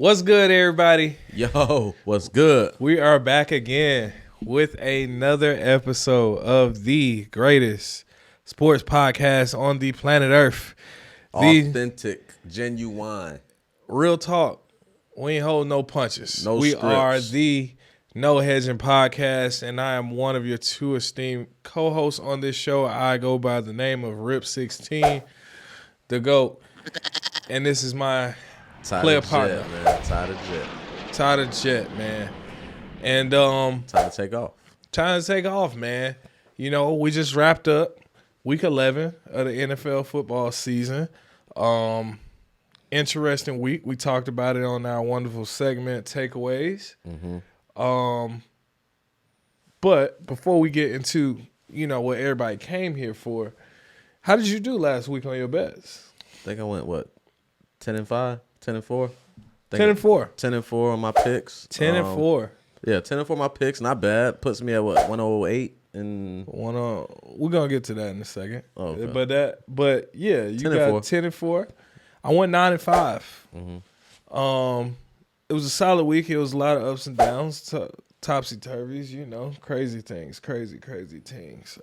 What's good, everybody? Yo, what's good? We are back again with another episode of the greatest sports podcast on the planet Earth. Authentic, genuine. Real talk. We ain't hold no punches. No we scripts. are the No Hedging Podcast, and I am one of your two esteemed co-hosts on this show. I go by the name of Rip16, the GOAT, and this is my player partner. Tied of jet, man. And time to take off. Time to take off, man. You know, we just wrapped up week 11 of the NFL football season. Interesting week. We talked about it on our wonderful segment, Takeaways. But before we get into, you know, what everybody came here for, how did you do last week on your bets? I think I went, 10-5? 10-4? 10-4. 10-4 on my picks. 10-4. Yeah, 10-4 my picks. Not bad. Puts me at 108 and we're gonna get to that in a second. Okay. But yeah, you 10-4. got 10-4. I went 9-5. It was a solid week. It was a lot of ups and downs, topsy turvies. You know, crazy things.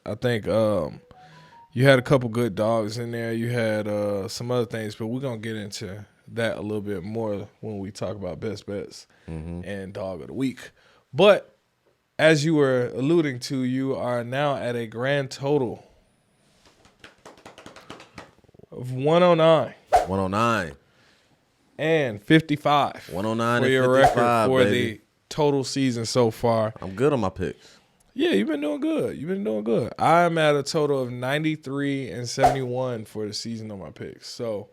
I think you had a couple good dogs in there. You had some other things, but we're gonna get into that a little bit more when we talk about best bets and dog of the week. But as you were alluding to, you are now at a grand total of 109. 109. And 55. 109 for and your 55, record for baby. the total season so far. I'm good on my picks. Yeah, you've been doing good. I'm at a total of 93 and 71 for the season on my picks. So,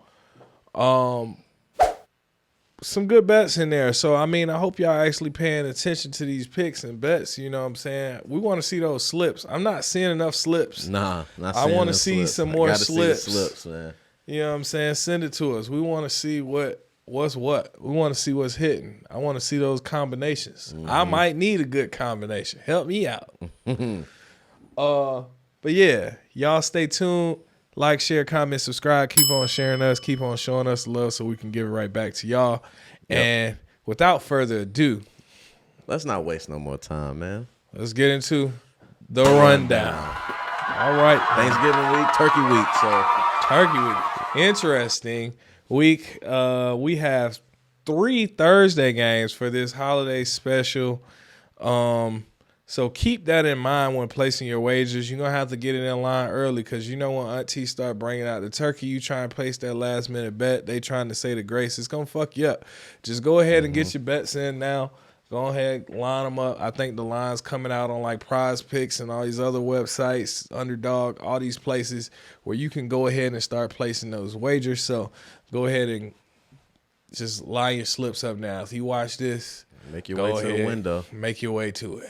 some good bets in there. So, I mean, I hope y'all actually paying attention to these picks and bets. You know what I'm saying? We want to see those slips. I'm not seeing enough slips. Nah, not I seeing want to the see slips. some I more gotta slips. See the slips, man. You know what I'm saying? Send it to us. We want to see what's what. We want to see what's hitting. I want to see those combinations. I might need a good combination. Help me out. But yeah, y'all stay tuned. Like, share, comment, subscribe. Keep on sharing us. Keep on showing us love so we can give it right back to y'all. Yep. And without further ado, let's not waste no more time, man. Let's get into the rundown. All right. Thanksgiving week, turkey week. Turkey week. Interesting week. We have 3 Thursday games for this holiday special. So keep that in mind when placing your wagers. You're going to have to get it in line early because you know when aunties start bringing out the turkey, you try and place that last minute bet. They trying to say the grace. It's going to fuck you up. Just go ahead and get your bets in now. Go ahead, line them up. I think the line's coming out on like Prize Picks and all these other websites, Underdog, all these places where you can go ahead and start placing those wagers. So go ahead and just line your slips up now. If you watch this, make your way to the window. Make your way to it.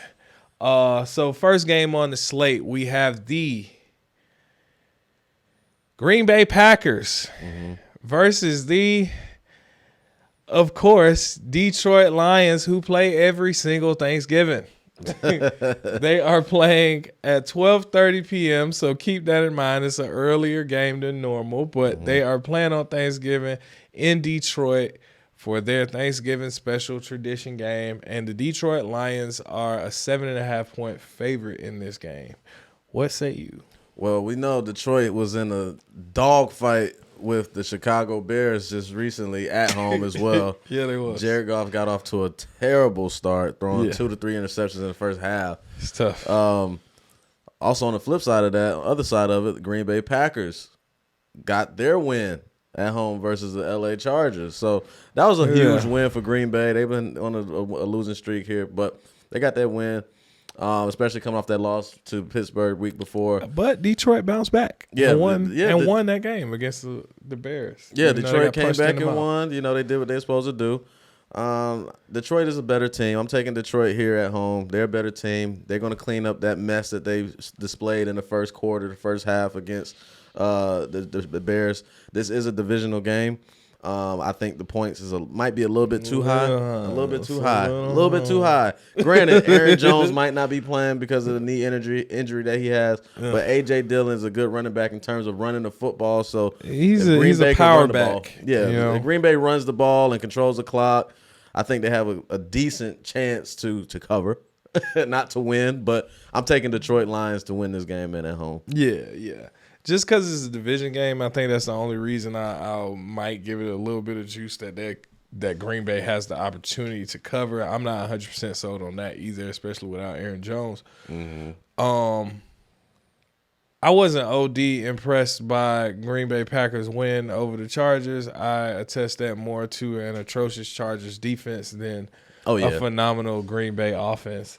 So first game on the slate, we have the Green Bay Packers versus the, of course, Detroit Lions, who play every single Thanksgiving. They are playing at 12:30 p.m., so keep that in mind. It's an earlier game than normal, but they are playing on Thanksgiving in Detroit for their Thanksgiving special tradition game, and the Detroit Lions are a 7.5-point favorite in this game. What say you? Well, we know Detroit was in a dogfight with the Chicago Bears just recently at home as well. Yeah, they was. Jared Goff got off to a terrible start, throwing 2 to 3 interceptions in the first half. It's tough. Also, on the flip side of that, other side of it, the Green Bay Packers got their win at home versus the LA Chargers. So that was a huge win for Green Bay. They've been on a losing streak here, but they got that win, especially coming off that loss to Pittsburgh week before. But Detroit bounced back and won that game against the Bears. Yeah, Detroit came back and won. You know, they did what they're supposed to do. Detroit is a better team. I'm taking Detroit here at home. They're a better team. They're going to clean up that mess that they displayed in the first quarter, the first half against the Bears. This is a divisional game. I think the points might be a little bit too high. A little bit too high. Granted, Aaron Jones might not be playing because of the knee injury that he has, but A.J. Dillon's a good running back in terms of running the football. So he's a power back. Yeah, if Green Bay runs the ball and controls the clock, I think they have a decent chance to cover. Not to win, but I'm taking Detroit Lions to win this game at home. Yeah. Just because it's a division game, I think that's the only reason I might give it a little bit of juice that Green Bay has the opportunity to cover. I'm not 100% sold on that either, especially without Aaron Jones. I wasn't OD impressed by Green Bay Packers win over the Chargers. I attest that more to an atrocious Chargers defense than a phenomenal Green Bay offense.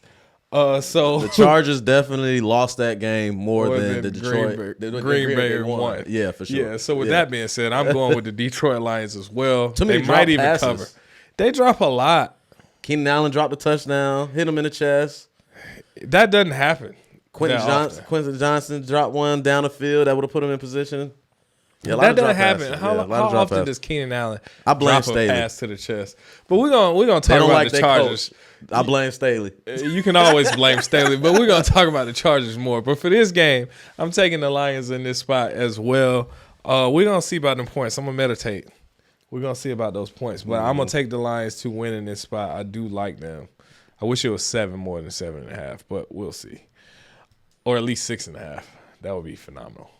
So the Chargers definitely lost that game more than the Detroit. Green Bay won. Yeah, for sure. Yeah. So with that being said, I'm going with the Detroit Lions as well. They might even cover. They drop a lot. Keenan Allen dropped a touchdown, hit him in the chest. That doesn't happen. Quentin Johnson dropped one down the field that would have put him in position. Yeah, that doesn't happen. How often does Keenan Allen drop a pass to the chest? But we're gonna talk about the Chargers. I blame Staley. You can always blame Staley, but we're gonna talk about the Chargers more. But for this game, I'm taking the Lions in this spot as well. We're gonna see about them points. I'm gonna meditate. We're gonna see about those points, but I'm gonna take the Lions to win in this spot. I do like them. I wish it was 7 more than 7.5, but we'll see, or at least 6.5. That would be phenomenal.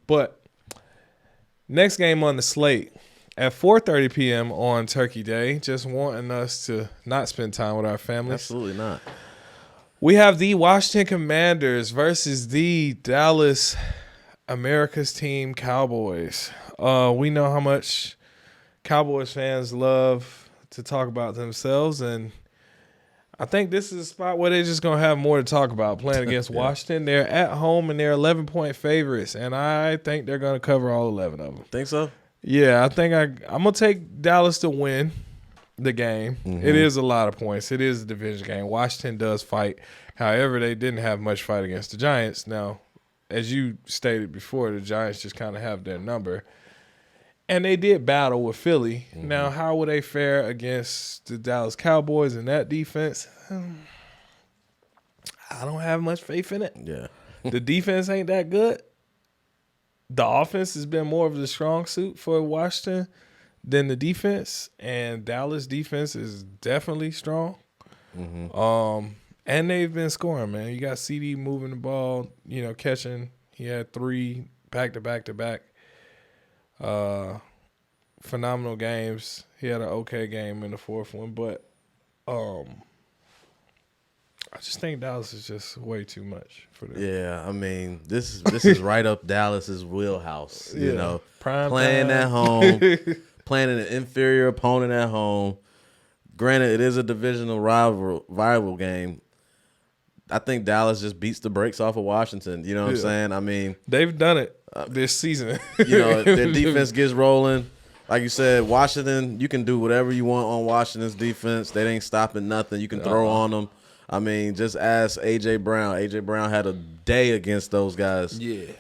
But next game on the slate at 4:30 p.m. on Turkey Day, just wanting us to not spend time with our families. Absolutely not. We have the Washington Commanders versus the Dallas America's team Cowboys. We know how much Cowboys fans love to talk about themselves, and I think this is a spot where they're just going to have more to talk about playing against Washington. They're at home, and they're 11-point favorites, and I think they're going to cover all 11 of them. Think so? Yeah, I think I'm going to take Dallas to win the game. It is a lot of points. It is a division game. Washington does fight. However, they didn't have much fight against the Giants. Now, as you stated before, the Giants just kind of have their number. And they did battle with Philly. Now, how will they fare against the Dallas Cowboys and that defense? I don't have much faith in it. Yeah. The defense ain't that good. The offense has been more of the strong suit for Washington than the defense, and Dallas defense is definitely strong. And they've been scoring, man. You got CD moving the ball, catching. He had 3 back-to-back. Phenomenal games. He had an okay game in the 4th one, but I just think Dallas is just way too much for them. Yeah, I mean, this is right up Dallas's wheelhouse. You know, playing at home, playing an inferior opponent at home. Granted, it is a divisional rival game. I think Dallas just beats the brakes off of Washington. You know what I'm saying? I mean, they've done it this season. Their defense gets rolling. Like you said, Washington, you can do whatever you want on Washington's defense. They ain't stopping nothing. You can throw on them. I mean, just ask A.J. Brown. A.J. Brown had a day against those guys.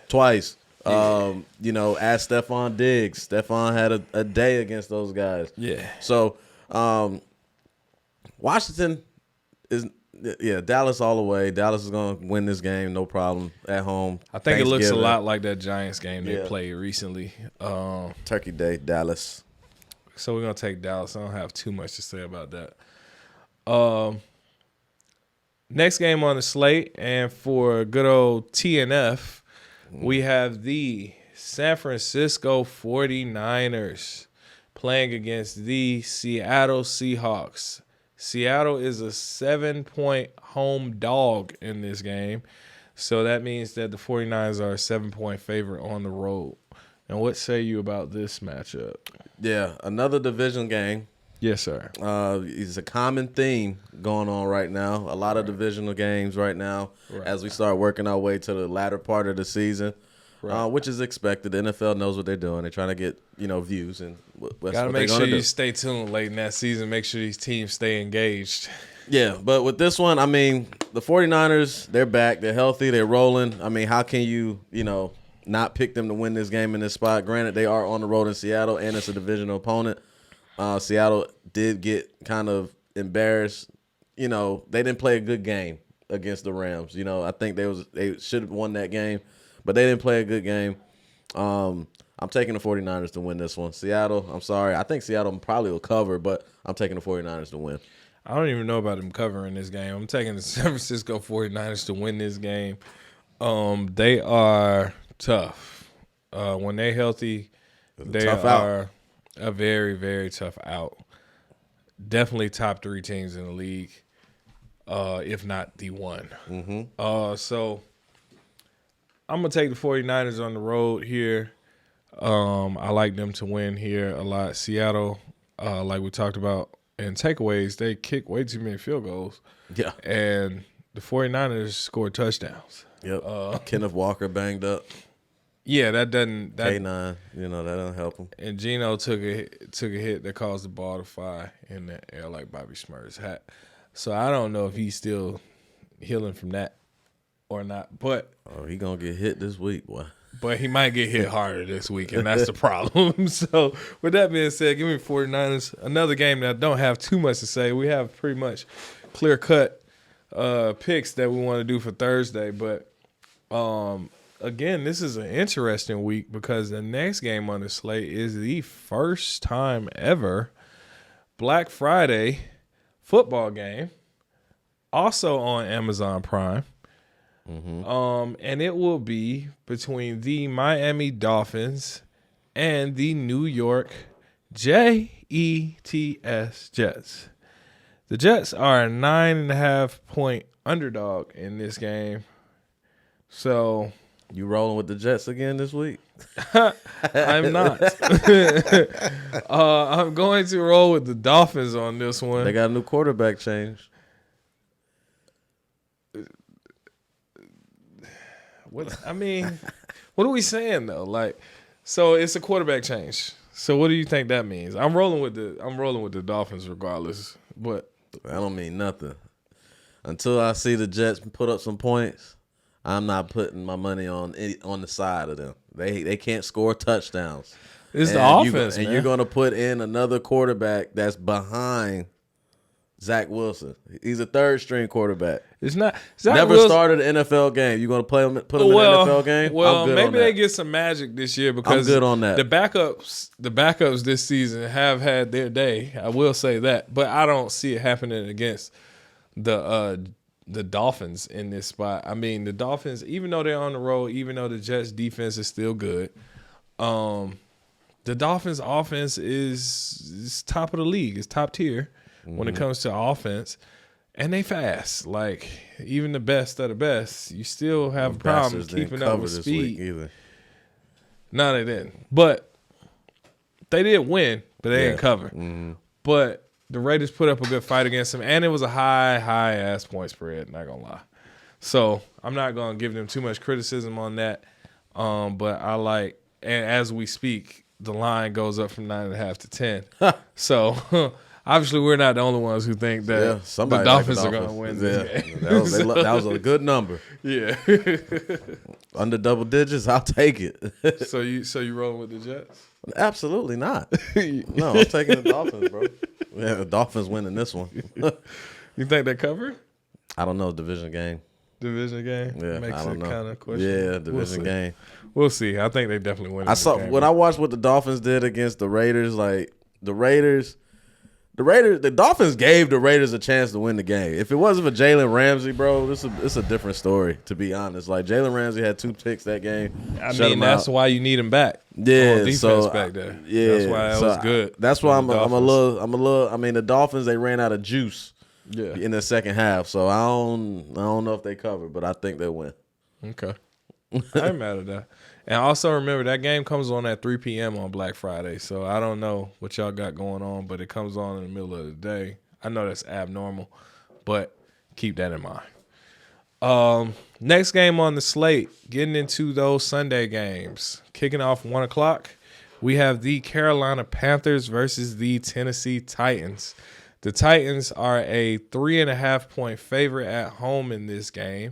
Twice. Ask Stephon Diggs. Stephon had a day against those guys. So, Washington is, Dallas all the way. Dallas is going to win this game, no problem, at home. I think it looks a lot like that Giants game they played recently. Turkey Day, Dallas. So we're going to take Dallas. I don't have too much to say about that. Next game on the slate, and for good old TNF, we have the San Francisco 49ers playing against the Seattle Seahawks. Seattle is a 7-point home dog in this game, so that means that the 49ers are a 7-point favorite on the road. And what say you about this matchup? Yeah, another division game. Yes, sir. It's a common theme going on right now. A lot of divisional games right now as we start working our way to the latter part of the season, which is expected. The NFL knows what they're doing. They're trying to get views, and gotta make sure you stay tuned late in that season. Make sure these teams stay engaged. Yeah, but with this one, I mean, the 49ers, they're back. They're healthy. They're rolling. I mean, how can you not pick them to win this game in this spot. Granted, they are on the road in Seattle, and it's a divisional opponent. Seattle did get kind of embarrassed. They didn't play a good game against the Rams. I think they should have won that game, but they didn't play a good game. I'm taking the 49ers to win this one. Seattle, I'm sorry. I think Seattle probably will cover, but I'm taking the 49ers to win. I don't even know about them covering this game. I'm taking the San Francisco 49ers to win this game. They are tough. When they're healthy, they are a very, very tough out. Definitely top 3 teams in the league, if not the one. Mm-hmm. So I'm going to take the 49ers on the road here. I like them to win here a lot. Seattle, like we talked about in takeaways, they kick way too many field goals. Yeah. And the 49ers scored touchdowns. Yep. Kenneth Walker banged up. Yeah, that doesn't. K9, that doesn't help him. And Geno took a hit that caused the ball to fly in the air like Bobby Smurf's hat. So I don't know if he's still healing from that or not. But he gonna get hit this week, boy. But he might get hit harder this week, and that's the problem. So with that being said, give me 49ers. Another game that I don't have too much to say. We have pretty much clear-cut picks that we want to do for Thursday. But, again, this is an interesting week because the next game on the slate is the first time ever Black Friday football game, also on Amazon Prime. Mm-hmm. And it will be between the Miami Dolphins and the New York Jets. Jets. The Jets are a 9.5-point underdog in this game. So you rolling with the Jets again this week? I'm not. I'm going to roll with the Dolphins on this one. They got a new quarterback change. What are we saying though? So it's a quarterback change. So what do you think that means? I'm rolling with the Dolphins regardless. But I don't mean nothing. Until I see the Jets put up some points, I'm not putting my money on the side of them. They can't score touchdowns. It's the offense, man. And you're going to put in another quarterback that's behind Zach Wilson. He's a third-string quarterback. It's not Zach never Wilson started an NFL game. You going to put him in an NFL game? Well, maybe they get some magic this year because I'm good on that. The backups this season have had their day. I will say that, but I don't see it happening against the Dolphins in this spot. I mean, the Dolphins, even though they're on the road, even though the Jets' defense is still good, the Dolphins' offense is top of the league. It's top tier. When it comes to offense, and they fast. Like, even the best of the best, you still have a problem keeping up with speed. No, they didn't. But they did win, but they didn't cover. Mm-hmm. But the Raiders put up a good fight against them, and it was a high-ass point spread, not going to lie. So I'm not going to give them too much criticism on that. But I like, and as we speak, the line goes up from 9.5 to 10. So obviously, we're not the only ones who think that the Dolphins are going to win this game. That was a good number. Yeah. Under double digits, I'll take it. So you rolling with the Jets? Absolutely not. No, I'm taking the Dolphins, bro. Yeah, the Dolphins winning this one. You think they cover? I don't know. Division game. Division game? Yeah, Makes I don't know. Kind of questionable. Yeah, division game. We'll see. I think they definitely win. When I watched what the Dolphins did against the Raiders, the Dolphins gave the Raiders a chance to win the game. If it wasn't for Jalen Ramsey, bro, it's a different story, to be honest. Like, Jalen Ramsey had 2 picks that game. That's why you need him back. Yeah, on defense back there. Yeah, that's why that was good. That's why I'm a little. I mean, the Dolphins, they ran out of juice. Yeah. In the second half, so I don't know if they cover, but I think they win. Okay, I ain't mad at that. And also remember that game comes on at 3 p.m. on Black Friday, so I don't know what y'all got going on, but it comes on in the middle of the day. I know that's abnormal, but keep that in mind. Next game on the slate, getting into those Sunday games, kicking off 1:00. We have the Carolina Panthers versus the Tennessee Titans. The Titans are a 3.5-point favorite at home in this game.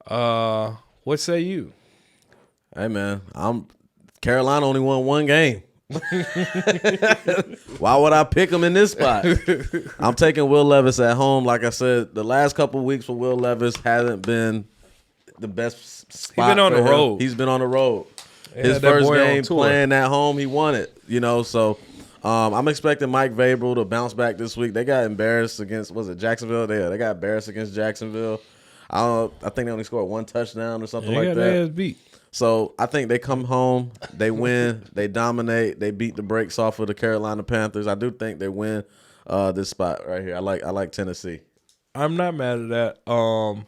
What say you? Hey man, Carolina only won one game. Why would I pick them in this spot? I'm taking Will Levis at home. Like I said, the last couple of weeks for Will Levis hasn't been the best spot. He's been on the road. He's been on the road. His first game playing at home, he won it. So I'm expecting Mike Vrabel to bounce back this week. They got embarrassed against, was it Jacksonville? They got embarrassed against Jacksonville. I think they only scored one touchdown or something like that. Their ass beat. So I think they come home, they win, they dominate, they beat the brakes off of the Carolina Panthers. I do think they win this spot right here. I like Tennessee. I'm not mad at that. I'm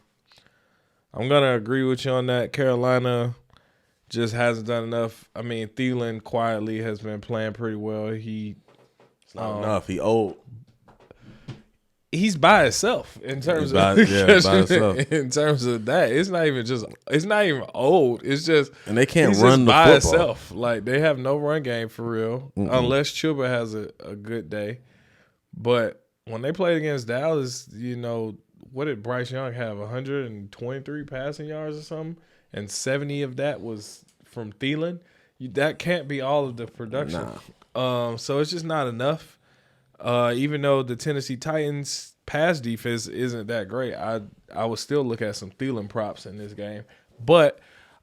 gonna agree with you on that. Carolina just hasn't done enough. I mean, Thielen quietly has been playing pretty well. It's not enough. He old. He's by himself in terms by himself. In terms of that. It's not even old. It's just and they can't run the football. Himself. Like they have no run game for real, unless Chuba has a good day. But when they played against Dallas, what did Bryce Young have? 123 passing yards or something, and 70 of that was from Thielen. That can't be all of the production. Nah. So it's just not enough. Even though the Tennessee Titans pass defense isn't that great, I would still look at some Thielen props in this game. But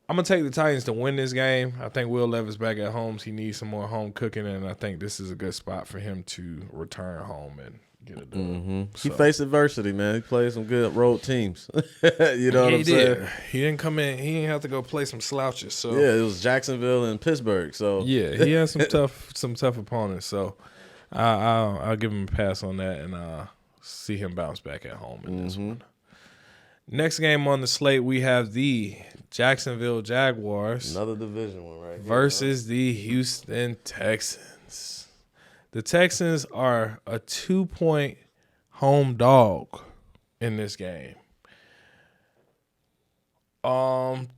I'm going to take the Titans to win this game. I think Will Levis back at home. He needs some more home cooking, and I think this is a good spot for him to return home and get it done. Mm-hmm. So. He faced adversity, man. He played some good road teams. You know what I'm saying? He didn't come in. He didn't have to go play some slouches. So yeah, it was Jacksonville and Pittsburgh. So yeah, he had some tough opponents. So I'll give him a pass on that and see him bounce back at home in this one. Next game on the slate, we have the Jacksonville Jaguars. Another division one right here. Versus the Houston Texans. The Texans are a 2-point home dog in this game.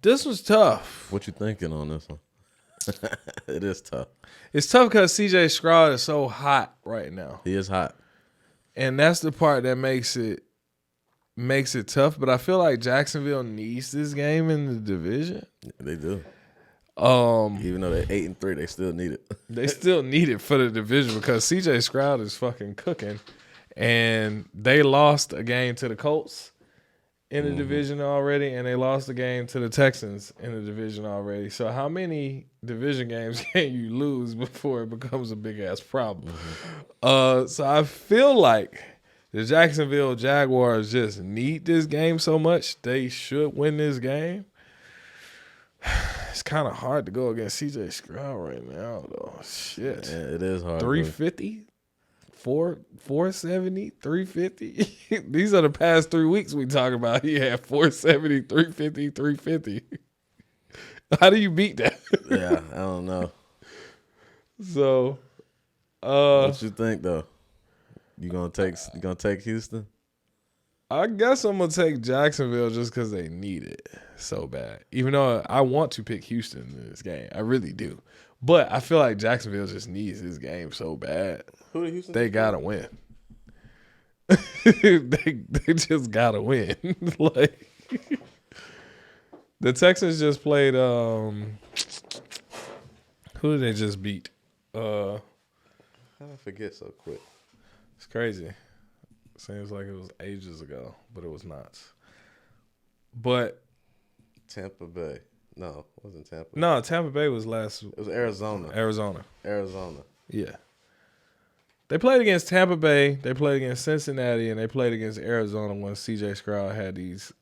This was tough. What you thinking on this one? It is tough. It's tough because C.J. Stroud is so hot right now. He is hot. And that's the part that makes it tough. But I feel like Jacksonville needs this game in the division. They do. Even though they're 8-3, they still need it. They still need it for the division because C.J. Stroud is fucking cooking. And they lost a game to the Colts in the division already, and they lost a game to the Texans in the division already. So how many division games can you lose before it becomes a big-ass problem? So I feel like the Jacksonville Jaguars just need this game so much, they should win this game. It's kind of hard to go against C.J. Stroud right now, though. Shit. Yeah, it is hard. 350? 470, 350. These are the past 3 weeks we talk about. He had 470, 350, 350. How do you beat that? Yeah, I don't know. So, what you think though? You gonna take Houston? I guess I'm gonna take Jacksonville just because they need it so bad. Even though I want to pick Houston in this game, I really do. But I feel like Jacksonville just needs this game so bad. Who did Houston? They gotta win. they just gotta win. Like the Texans just played. Who did they just beat? How did I forget so quick? It's crazy. Seems like it was ages ago, but it was not. But Tampa Bay. No, it wasn't Tampa. No, Tampa Bay was last. It was Arizona. Arizona. Yeah. They played against Tampa Bay, they played against Cincinnati, and they played against Arizona when C.J. Stroud had these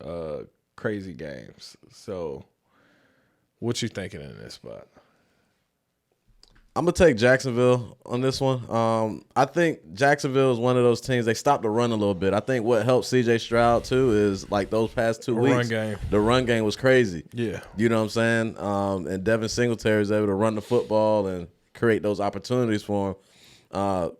crazy games. So, what you thinking in this spot? I'm going to take Jacksonville on this one. I think Jacksonville is one of those teams, they stopped the run a little bit. I think what helped C.J. Stroud, too, is like those past 2 weeks. The run game was crazy. Yeah. You know what I'm saying? And Devin Singletary is able to run the football and create those opportunities for him.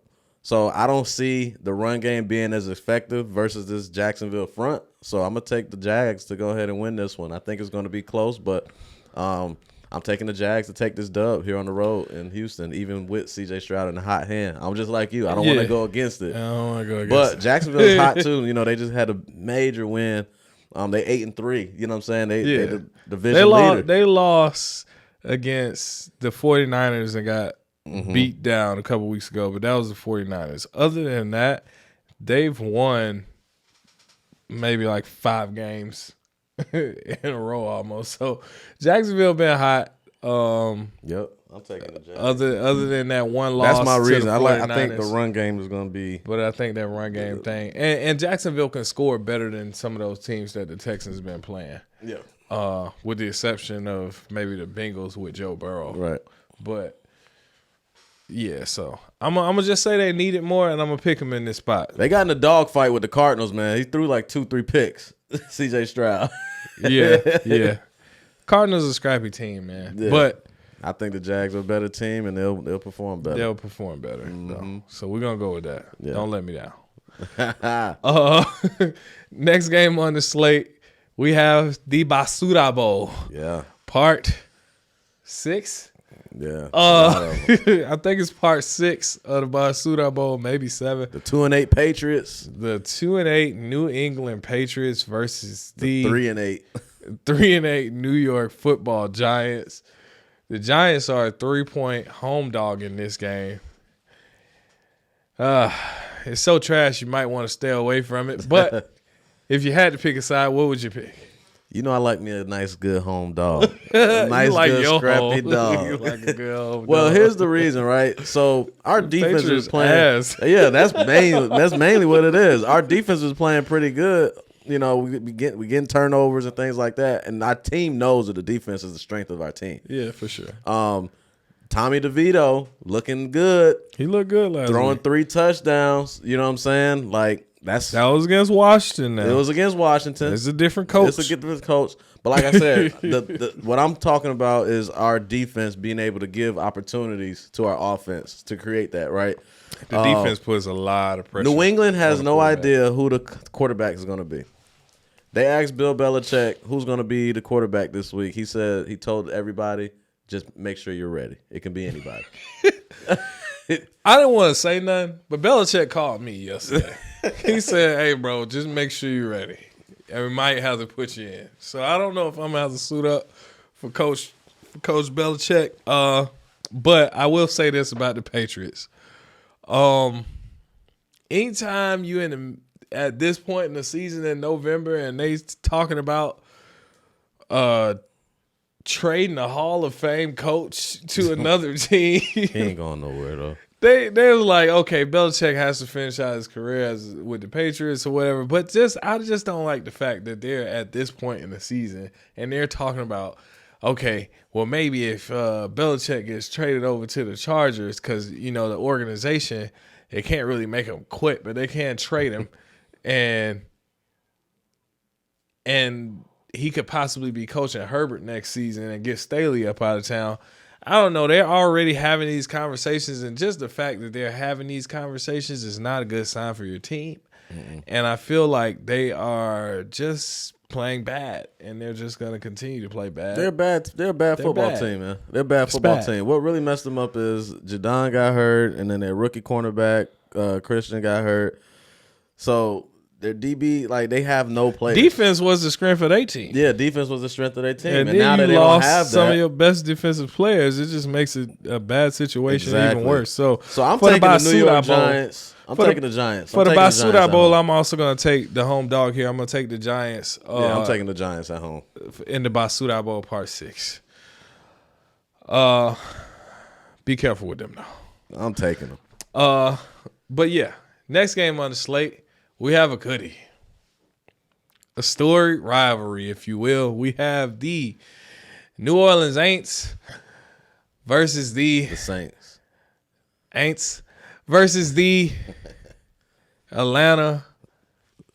So I don't see the run game being as effective versus this Jacksonville front. So I'm going to take the Jags to go ahead and win this one. I think it's going to be close, but I'm taking the Jags to take this dub here on the road in Houston, even with C.J. Stroud in the hot hand. I'm just like you. I don't want to go against it. I don't want to go against it. But Jacksonville's hot, too. You know, they just had a major win They 8-3. You know what I'm saying? They the division leader. They lost against the 49ers and got beat down a couple weeks ago, but that was the 49ers. Other than that, they've won maybe like 5 games in a row almost. So Jacksonville been hot. Yep, I'm taking the Jags. Other than that one loss, that's my reason. I think the run game is going to be. But I think that run game thing, and Jacksonville can score better than some of those teams that the Texans have been playing. Yeah. With the exception of maybe the Bengals with Joe Burrow. Right. But yeah, so I'm gonna just say they need it more, and I'm gonna pick them in this spot. They got in a dog fight with the Cardinals, man. He threw like 2-3 picks. C.J. Stroud. Yeah. Cardinals is a scrappy team, man. Yeah. But I think the Jags are a better team, and they'll perform better. They'll perform better. So we're gonna go with that. Yeah. Don't let me down. Next game on the slate, we have the BASURA Bowl. Yeah. Part 6. Yeah. I think it's part 6 of the BASURA Bowl, maybe 7. The 2-8 Patriots. The 2-8 New England Patriots versus the 3-8. 3-8 New York Football Giants. The Giants are a 3-point home dog in this game. It's so trash you might want to stay away from it. But if you had to pick a side, what would you pick? You know I like me a nice, good home dog. A nice, good, scrappy dog. You like a good home well, dog. here's the reason, right? So our defense Patriots is playing. ass. Yeah, that's mainly what it is. Our defense is playing pretty good. You know, we getting turnovers and things like that, and our team knows that the defense is the strength of our team. Yeah, for sure. Tommy DeVito looking good. He looked good last throwing week. 3 touchdowns. You know what I'm saying? Like that was against Washington. Now it was against Washington. It's a different coach. It's a different coach. But like I said, what I'm talking about is our defense being able to give opportunities to our offense to create that, right? The defense puts a lot of pressure. New England has no idea who the quarterback is going to be. They asked Bill Belichick who's going to be the quarterback this week. He said he told everybody, just make sure you're ready. It can be anybody. I didn't want to say nothing, but Belichick called me yesterday. He said, hey, bro, just make sure you're ready. And we might have to put you in. So I don't know if I'm going to have to suit up for Coach Belichick. But I will say this about the Patriots. Anytime you at this point in the season in November and they talking about trading a Hall of Fame coach to another team. He ain't going nowhere, though. They was like, okay, Belichick has to finish out his career with the Patriots or whatever. But I just don't like the fact that they're at this point in the season and they're talking about, okay, well, maybe if Belichick gets traded over to the Chargers because, you know, the organization, they can't really make him quit, but they can trade him. And he could possibly be coaching Herbert next season and get Staley up out of town. I don't know. They're already having these conversations, and just the fact that they're having these conversations is not a good sign for your team. Mm-hmm. And I feel like they are just playing bad, and they're just going to continue to play bad. They're bad. They're a bad football team, man. They're a bad football team. What really messed them up is Jadon got hurt, and then their rookie cornerback, Christian, got hurt. So their DB, like, they have no players. Defense was the strength of their team. Yeah, defense was the strength of their team. And then now that you they lost don't have some that, of your best defensive players. It just makes it a bad situation even worse. So I'm taking the New York Giants. I'm taking the Giants. For the BASURA Bowl, I'm also going to take the home dog here. I'm going to take the Giants. I'm taking the Giants at home. In the BASURA Bowl, part 6. Be careful with them, though. I'm taking them. But, yeah, next game on the slate, we have a goodie. A storied rivalry, if you will. We have the New Orleans Saints versus the Saints. Aints versus the Atlanta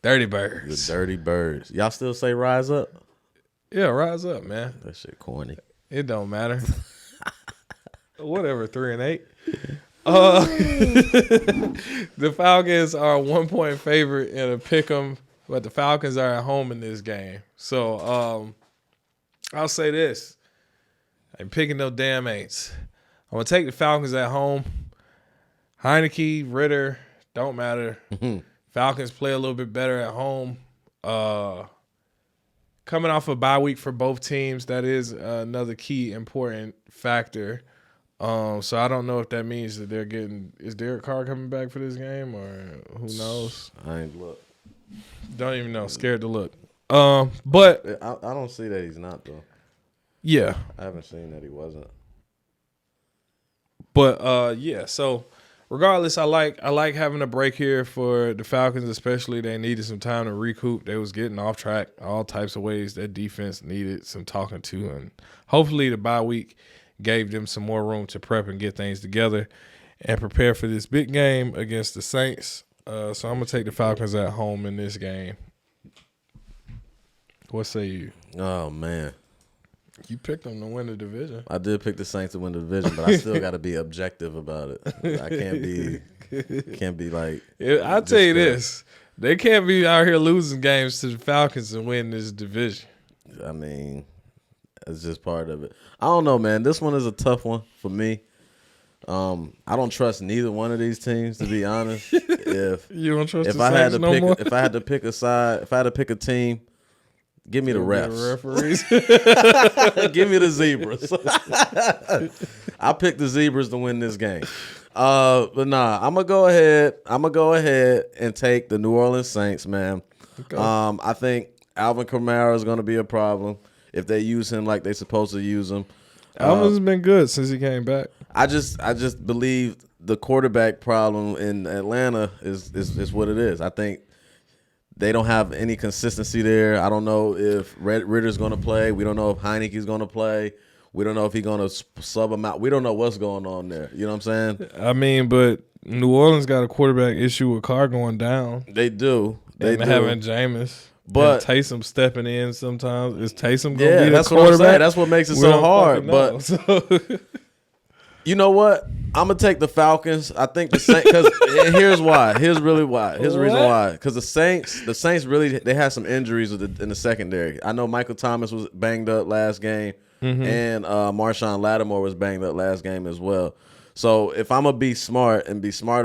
Dirty Birds. The Dirty Birds. Y'all still say rise up? Yeah, rise up, man. That shit corny. It don't matter. Whatever, 3-8. The Falcons are a 1-point favorite in a pick'em, but the Falcons are at home in this game. So I'll say this. I'm picking no damn Aints. I'm going to take the Falcons at home. Heineke, Ritter, don't matter. Falcons play a little bit better at home. coming off a bye week for both teams, that is another key important factor. So I don't know if that means that they're getting. Is Derek Carr coming back for this game, or who knows? I ain't look. Don't even know. Scared to look. But I don't see that he's not though. Yeah, I haven't seen that he wasn't. But yeah. So regardless, I like having a break here for the Falcons, especially. They needed some time to recoup. They was getting off track all types of ways. That defense needed some talking to, and hopefully the bye week gave them some more room to prep and get things together and prepare for this big game against the Saints. So I'm going to take the Falcons at home in this game. What say you? Oh, man. You picked them to win the division. I did pick the Saints to win the division, but I still got to be objective about it. I can't be like. I'll tell you this. They can't be out here losing games to the Falcons and win this division. I mean, it's just part of it. I don't know, man. This one is a tough one for me. I don't trust neither one of these teams, to be honest. If you don't trust if the I had Saints to no pick more? if I had to pick a side, if I had to pick a team, give me the refs. Referees. Give me the Zebras. I picked the Zebras to win this game. But nah, I'm gonna go ahead and take the New Orleans Saints, man. Okay. I think Alvin Kamara is gonna be a problem if they use him like they're supposed to use him. Alvin's been good since he came back. I just believe the quarterback problem in Atlanta is what it is. I think they don't have any consistency there. I don't know if Ritter's going to play. We don't know if Heineke's going to play. We don't know if he's going to sub him out. We don't know what's going on there. You know what I'm saying? I mean, but New Orleans got a quarterback issue with Carr going down. They do. They do. Having Jameis. But and Taysom stepping in sometimes. Is Taysom going to be the that's quarterback? what I'm saying. That's what makes it so hard. But you know what? I'm gonna take the Falcons. I think the Saints. Because here's why. Here's really why. Here's the reason why. Because the Saints really they had some injuries in the secondary. I know Michael Thomas was banged up last game, and Marshawn Lattimore was banged up last game as well. So if I'm gonna be smart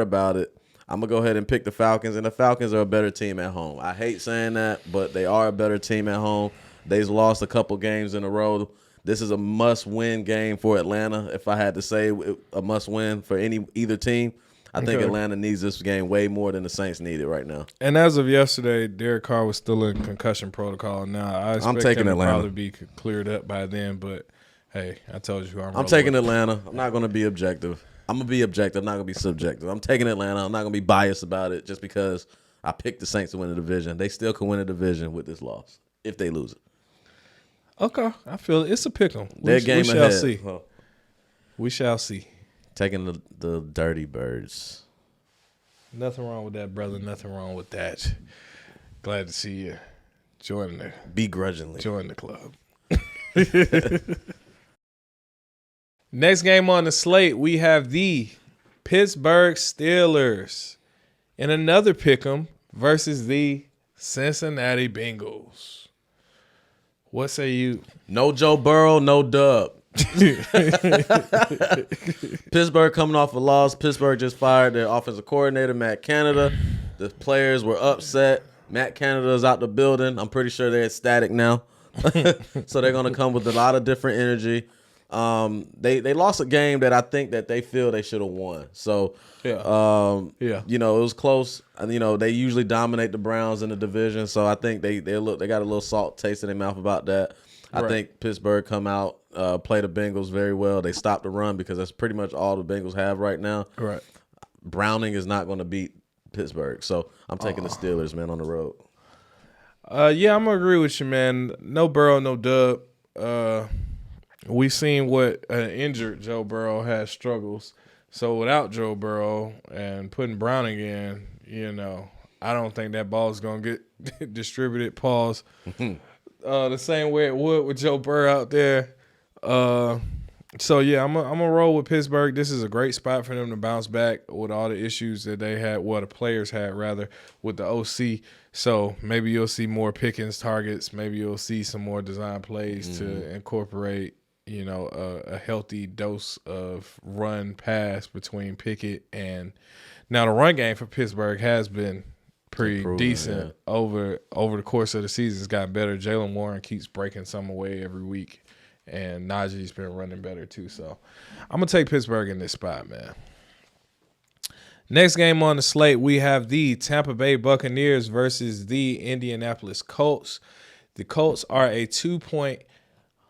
about it, I'm going to go ahead and pick the Falcons, and the Falcons are a better team at home. I hate saying that, but they are a better team at home. They've lost a couple games in a row. This is a must-win game for Atlanta. If I had to say a must-win for either team, I think Atlanta needs this game way more than the Saints need it right now. And as of yesterday, Derek Carr was still in concussion protocol. Now, I expect him to probably be cleared up by then, but, hey, I told you who I'm taking Atlanta. I'm not going to be objective. I'm going to be objective. I'm not going to be subjective. I'm taking Atlanta. I'm not going to be biased about it just because I picked the Saints to win the division. They still can win the division with this loss if they lose it. Okay. I feel it. It's a pick 'em. We shall see. We shall see. Taking the Dirty Birds. Nothing wrong with that, brother. Nothing wrong with that. Glad to see you begrudgingly join the club. Next game on the slate, we have the Pittsburgh Steelers in another pick'em versus the Cincinnati Bengals. What say you? No Joe Burrow, no dub. Pittsburgh coming off a loss. Pittsburgh just fired their offensive coordinator, Matt Canada. The players were upset. Matt Canada is out the building. I'm pretty sure they're ecstatic now. So they're going to come with a lot of different energy. They lost a game that I think that they feel they should have won. So, you know, it was close. And, you know, they usually dominate the Browns in the division. So I think they got a little salt taste in their mouth about that. I think Pittsburgh come out, play the Bengals very well. They stopped the run because that's pretty much all the Bengals have right now. Right. Browning is not going to beat Pittsburgh. So I'm taking the Steelers, man, on the road. Yeah, I'm going to agree with you, man. No Burrow, no dub. We've seen what an injured Joe Burrow has struggles. So without Joe Burrow and putting Browning in, you know, I don't think that ball is going to get distributed, pause, the same way it would with Joe Burrow out there. So, yeah, I'm going to roll with Pittsburgh. This is a great spot for them to bounce back with all the issues that they had, well, the players had, rather, with the OC. So maybe you'll see more Pickens targets. Maybe you'll see some more design plays to incorporate, you know, a healthy dose of run pass between Pickett and – now the run game for Pittsburgh has been pretty decent over the course of the season. It's gotten better. Jalen Warren keeps breaking some away every week, and Najee's been running better too. So I'm gonna take Pittsburgh in this spot, man. Next game on the slate, we have the Tampa Bay Buccaneers versus the Indianapolis Colts. The Colts are a 2-point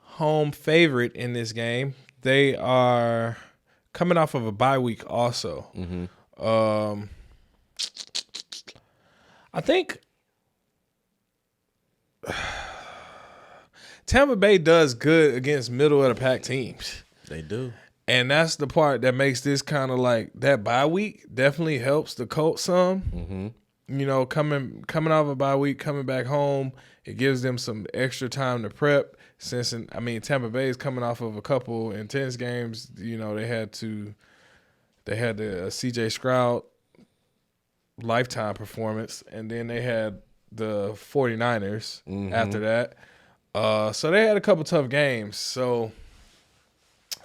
home favorite in this game. They are coming off of a bye week also. I think Tampa Bay does good against middle of the pack teams. They do. And that's the part that makes this kind of like that bye week definitely helps the Colts some. You know, coming off a bye week, coming back home, it gives them some extra time to prep. Since Tampa Bay is coming off of a couple intense games. You know, they had the C.J. Stroud lifetime performance, and then they had the 49ers after that. So they had a couple tough games. So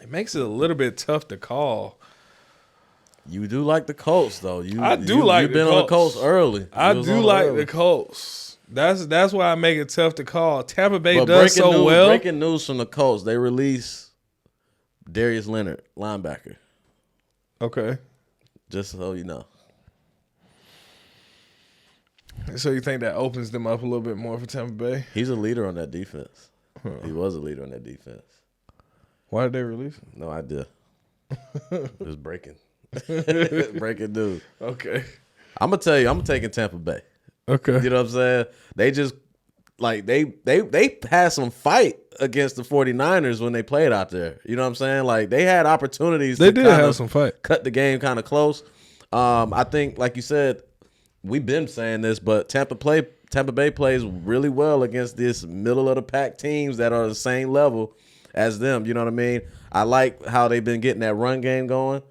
it makes it a little bit tough to call. You do like the Colts, though. You've been on the Colts early. I do like the Colts. That's why I make it tough to call. Tampa Bay does so well. Breaking news from the Colts: they release Darius Leonard, linebacker. Okay. Just so you know. So you think that opens them up a little bit more for Tampa Bay? He's a leader on that defense. He was a leader on that defense. Why did they release him? No idea. It was breaking. Breaking news. Okay. I'm gonna tell you, I'm taking Tampa Bay. Okay. You know what I'm saying? They just like they had some fight against the 49ers when they played out there. You know what I'm saying? Like they had opportunities. They did have some fight. Cut the game kind of close. I think, like you said, we've been saying this, but Tampa Bay plays really well against this middle of the pack teams that are the same level as them. You know what I mean? I like how they've been getting that run game going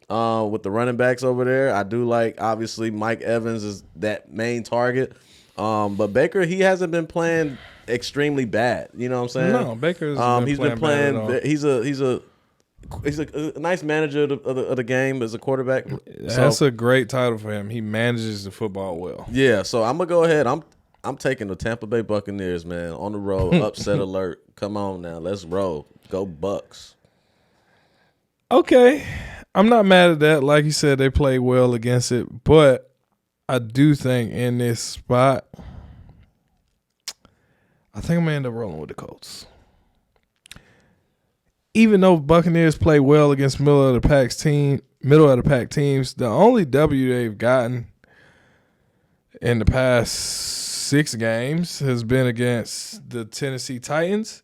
with the running backs over there. I do like, obviously, Mike Evans is that main target. But Baker, he hasn't been playing extremely bad. You know what I'm saying? No, Baker's been playing. He's a nice manager of the game as a quarterback. That's a great title for him. He manages the football well. Yeah, so I'm gonna go ahead. I'm taking the Tampa Bay Buccaneers, man, on the road. Upset alert. Come on now, let's roll. Go Bucks. Okay, I'm not mad at that. Like you said, they played well against it, but I do think in this spot, I think I'm gonna end up rolling with the Colts. Even though Buccaneers play well against middle of the pack teams, the only W they've gotten in the past 6 games has been against the Tennessee Titans.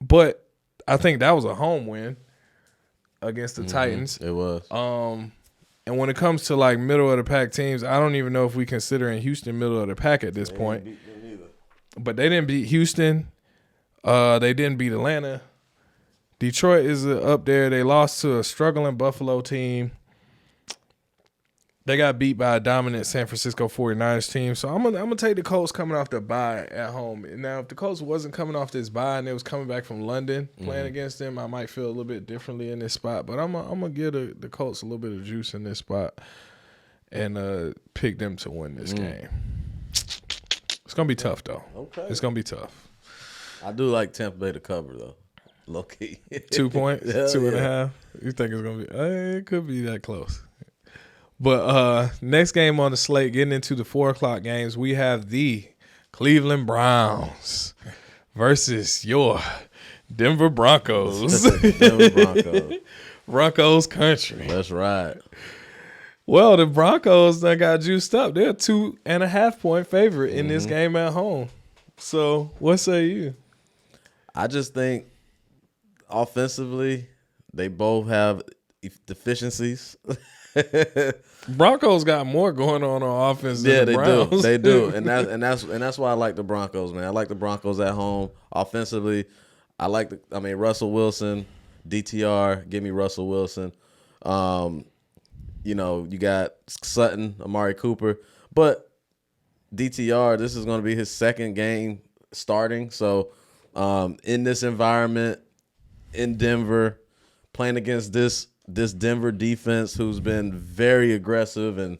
But I think that was a home win against the Titans. It was. And when it comes to like middle of the pack teams, I don't even know if we consider in Houston middle of the pack at this point. But they didn't beat Houston. They didn't beat Atlanta. Detroit is up there. They lost to a struggling Buffalo team. They got beat by a dominant San Francisco 49ers team. So I'm gonna take the Colts coming off the bye at home. Now, if the Colts wasn't coming off this bye and they was coming back from London playing against them, I might feel a little bit differently in this spot. But I'm gonna give the Colts a little bit of juice in this spot and pick them to win this game. It's gonna be tough though. Okay. It's gonna be tough. I do like Tampa Bay to cover though. Low key. 2 points, 2.5. You think it's gonna be? It could be that close. But next game on the slate, getting into the 4:00 games, we have the Cleveland Browns versus your Denver Broncos. Denver Broncos. Broncos country. That's right. Well, the Broncos done got juiced up. They're a 2.5-point favorite in this game at home. So what say you? I just think offensively, they both have deficiencies. Broncos got more going on offense than the Browns. They do. And that's why I like the Broncos, man. I like the Broncos at home. Offensively, I like Russell Wilson, DTR, give me Russell Wilson. You got Sutton, Amari Cooper. But DTR, this is going to be his second game starting. So in this environment, in Denver, playing against this this Denver defense who's been very aggressive and,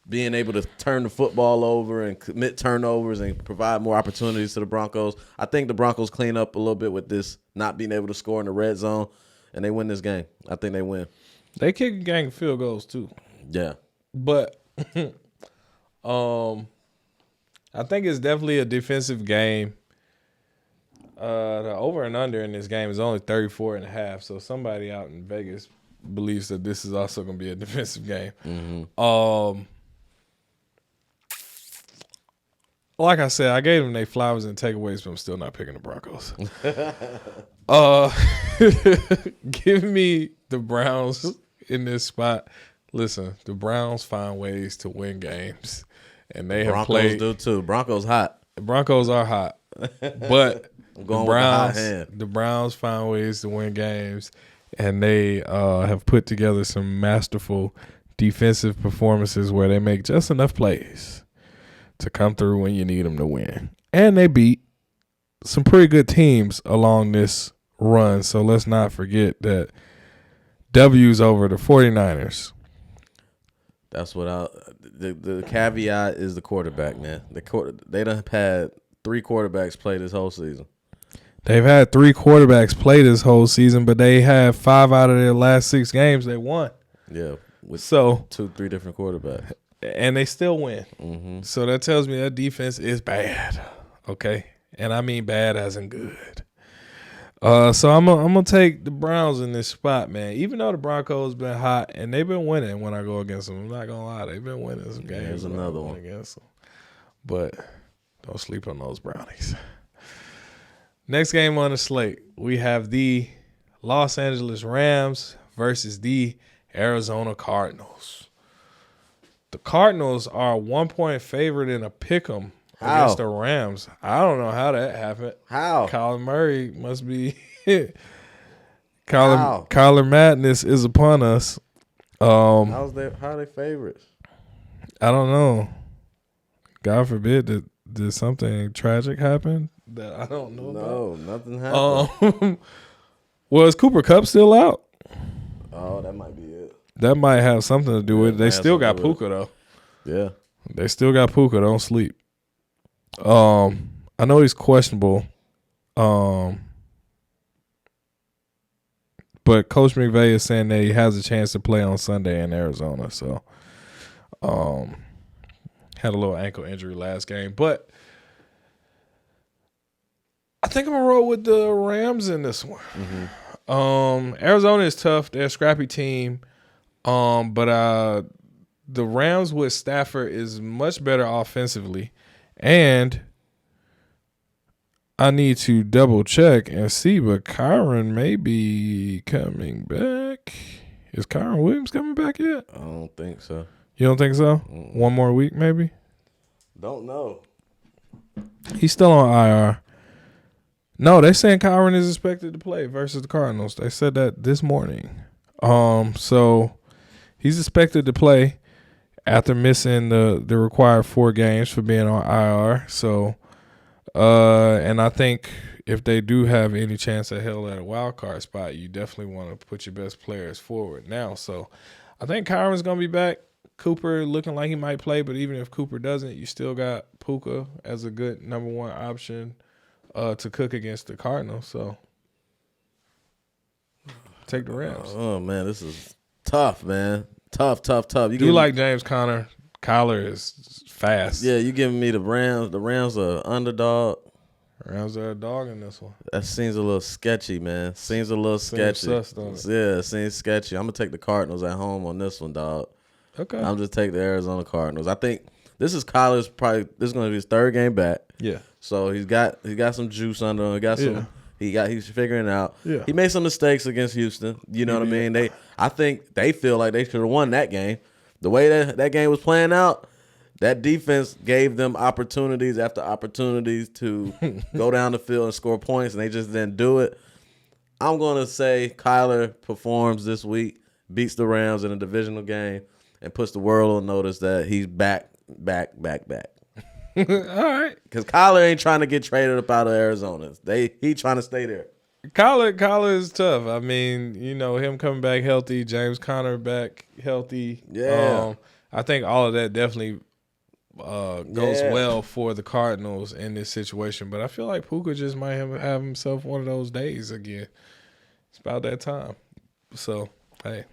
being able to turn the football over and commit turnovers and provide more opportunities to the Broncos. I think the Broncos clean up a little bit with this not being able to score in the red zone, and they win this game. I think they win. They kick a gang of field goals too. Yeah. But I think it's definitely a defensive game. The over and under in this game is only 34.5, so somebody out in Vegas believes that this is also going to be a defensive game. Mm-hmm. Like I said, I gave them their flowers and takeaways, but I'm still not picking the Broncos. Give me the Browns in this spot. Listen, the Browns find ways to win games, and they have played. Broncos do too. Broncos hot. The Broncos are hot, but I'm going with the hot hand. The Browns find ways to win games, and they have put together some masterful defensive performances where they make just enough plays to come through when you need them to win. And they beat some pretty good teams along this run, so let's not forget that W's over the 49ers. That's what the caveat is the quarterback, man. They done had 3 quarterbacks play this whole season. They've had 3 quarterbacks play this whole season, but they have 5 out of their last 6 games they won. Yeah, with 2-3 different quarterbacks. And they still win. Mm-hmm. So that tells me that defense is bad. Okay? And I mean bad as in good. So I'm gonna take the Browns in this spot, man. Even though the Broncos been hot and they've been winning when I go against them. I'm not gonna lie, they've been winning some games. There's another one against them. But don't sleep on those Brownies. Next game on the slate, we have the Los Angeles Rams versus the Arizona Cardinals. The Cardinals are a 1-point favorite in a pick'em against the Rams. I don't know how that happened. How? Kyler Murray must be Kyler Madness is upon us. How are they favorites? I don't know. God forbid did something tragic happen that I don't know about? No, nothing happened. Well, is Cooper Kupp still out? Oh, that might be it. That might have something to do with it. They still got Puka, though. Yeah. They still got Puka. Don't sleep. I know he's questionable. But Coach McVay is saying that he has a chance to play on Sunday in Arizona. So, had a little ankle injury last game. But I think I'm going to roll with the Rams in this one. Mm-hmm. Arizona is tough. They're a scrappy team. But the Rams with Stafford is much better offensively. And I need to double check and see, but Kyron may be coming back. Is Kyron Williams coming back yet? I don't think so. You don't think so? Mm-mm. 1 more week, maybe? Don't know. He's still on IR. No, they're saying Kyron is expected to play versus the Cardinals. They said that this morning. So he's expected to play after missing the required 4 games for being on IR. So, and I think if they do have any chance of hell at a wild card spot, you definitely want to put your best players forward now. So I think Kyron's going to be back. Cooper looking like he might play, but even if Cooper doesn't, you still got Puka as a good number 1 option to cook against the Cardinals. So take the Rams. Oh, man, this is tough, man. Tough. You do like James Conner. Kyler is fast. Yeah, you giving me the Rams. The Rams are underdog. Rams are a dog in this one. That seems a little sketchy, man. Seems a little sketchy. Sus, don't it? Yeah, it seems sketchy. I'm going to take the Cardinals at home on this one, dog. Okay. I'm just taking the Arizona Cardinals. I think this is Kyler's this is going to be his 3rd game back. Yeah. So he's got some juice under him. He got some he's figuring it out. Yeah. He made some mistakes against Houston. You know what I mean? I think they feel like they should have won that game. The way that game was playing out, that defense gave them opportunities after opportunities to go down the field and score points, and they just didn't do it. I'm going to say Kyler performs this week, beats the Rams in a divisional game, and puts the world on notice that he's back. All right. Because Kyler ain't trying to get traded up out of Arizona. He trying to stay there. Collar is tough. I mean, him coming back healthy, James Conner back healthy. Yeah. I think all of that definitely goes well for the Cardinals in this situation. But I feel like Puka just might have himself one of those days again. It's about that time. So, hey.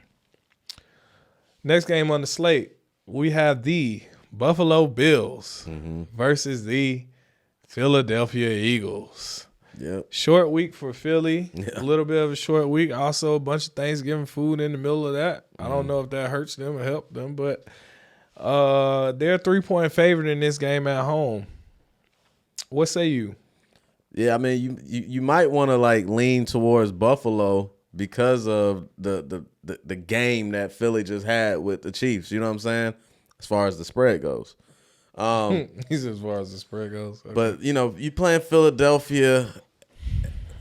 Next game on the slate, we have the Buffalo Bills versus the Philadelphia Eagles. Yep. Short week for Philly. Yeah. A little bit of a short week. Also, a bunch of Thanksgiving food in the middle of that. I don't know if that hurts them or helps them, but they're a 3-point favorite in this game at home. What say you? Yeah, I mean, you might want to lean towards Buffalo because of the game that Philly just had with the Chiefs. You know what I'm saying? As far as the spread goes. He's as far as the spread goes. Okay. But you playing Philadelphia.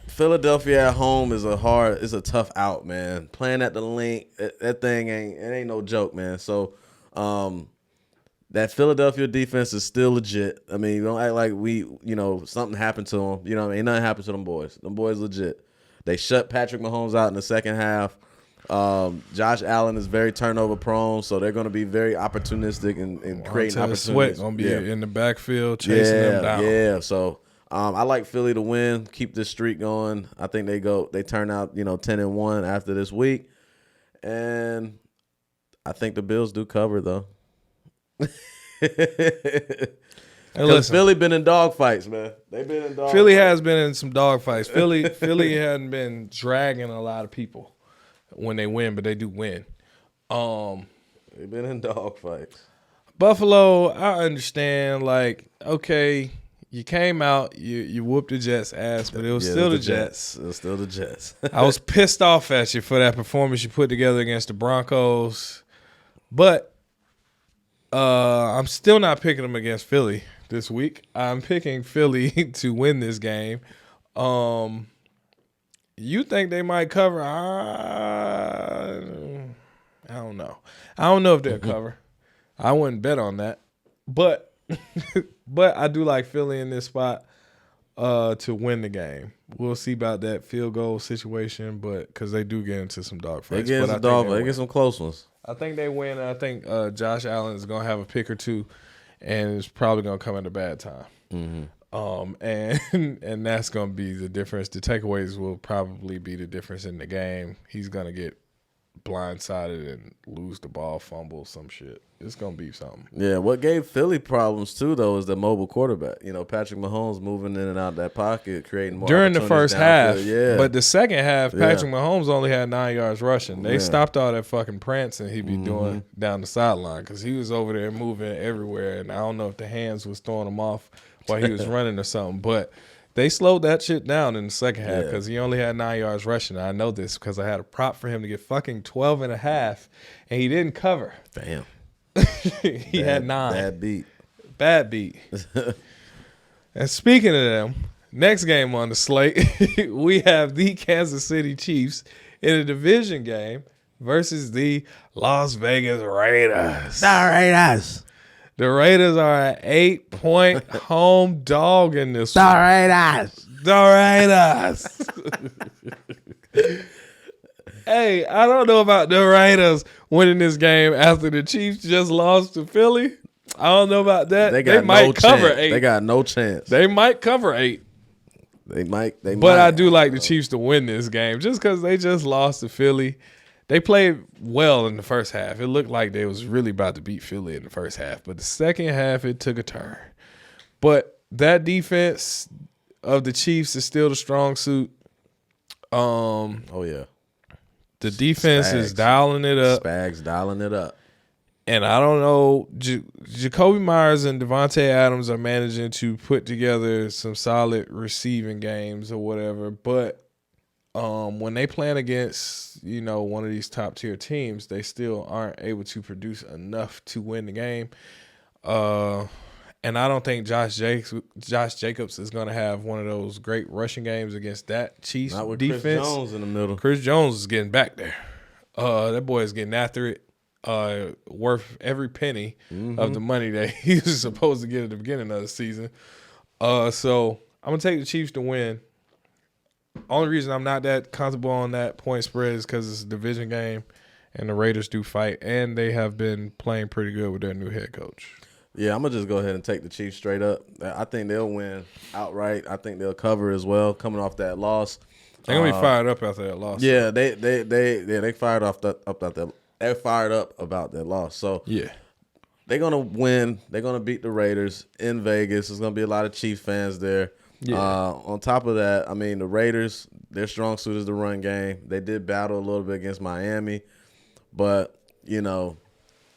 Philadelphia at home is a tough out, man. Playing at the link, that thing ain't no joke, man. So, that Philadelphia defense is still legit. I mean, you don't act like something happened to them. You know what I mean? Nothing happened to them boys. Them boys legit. They shut Patrick Mahomes out in the second half. Josh Allen is very turnover prone, so they're going to be very opportunistic and creating opportunities. Sweat going to be in the backfield chasing them down. Yeah, so I like Philly to win, keep this streak going. I think they turn out 10-1 after this week, and I think the Bills do cover though. Because Philly been in dog fights, man. They've been in dog. Philly has been in some dog fights. Philly hadn't been dragging a lot of people when they win, but they do win. They've been in dog fights. Buffalo, I understand. Okay, you came out, you whooped the Jets' ass, but it was still the Jets. It was still the Jets. I was pissed off at you for that performance you put together against the Broncos, but I'm still not picking them against Philly this week. I'm picking Philly to win this game. You think they might cover? I don't know. I don't know if they'll cover. I wouldn't bet on that. But I do like Philly in this spot to win the game. We'll see about that field goal situation, but because they do get into some dog fights. They get some close ones. I think they win. I think Josh Allen is going to have a pick or two, and it's probably going to come at a bad time. And that's going to be the difference. The takeaways will probably be the difference in the game. He's going to get blindsided and lose the ball, fumble, some shit. It's going to be something. Yeah, what gave Philly problems too, though, is the mobile quarterback. Patrick Mahomes moving in and out that pocket, creating more during the first half. Yeah. But the second half, Patrick Mahomes only had 9 yards rushing. They stopped all that fucking prancing he be doing down the sideline because he was over there moving everywhere, and I don't know if the hands was throwing him off while he was running or something, but they slowed that shit down in the second half because he only had 9 yards rushing. I know this because I had a prop for him to get fucking 12 and a half, and he didn't cover. Damn. He had 9. Bad beat. And speaking of them, next game on the slate, we have the Kansas City Chiefs in a division game versus the Las Vegas Raiders. The Raiders are an 8-point home dog in this one. The Raiders. Hey, I don't know about the Raiders winning this game after the Chiefs just lost to Philly. I don't know about that. They might cover 8. They got no chance. They might cover 8. They might. But I do like the Chiefs to win this game just because they just lost to Philly. They played well in the first half. It looked like they was really about to beat Philly in the first half. But the second half, it took a turn. But that defense of the Chiefs is still the strong suit. Oh, yeah. The defense is dialing it up. Spags dialing it up. And I don't know, Jacoby Myers and Devontae Adams are managing to put together some solid receiving games or whatever. But when they playing against, one of these top tier teams, they still aren't able to produce enough to win the game. And I don't think Josh Jacobs is going to have one of those great rushing games against that Chiefs Not with defense. Chris Jones in the middle. Chris Jones is getting back there. That boy is getting after it. Worth every penny of the money that he was supposed to get at the beginning of the season. So I'm going to take the Chiefs to win. only reason I'm not that comfortable on that point spread is because it's a division game, and the Raiders do fight, and they have been playing pretty good with their new head coach. Yeah, I'm going to just go ahead and take the Chiefs straight up. I think they'll win outright. I think they'll cover as well, coming off that loss. They're going to be fired up after that loss. Yeah, they fired up about that. They're fired up about that loss. So yeah, they're going to win. They're going to beat the Raiders in Vegas. There's going to be a lot of Chiefs fans there. Yeah. On top of that, I mean, the Raiders, their strong suit is the run game. They did battle a little bit against Miami, but, you know,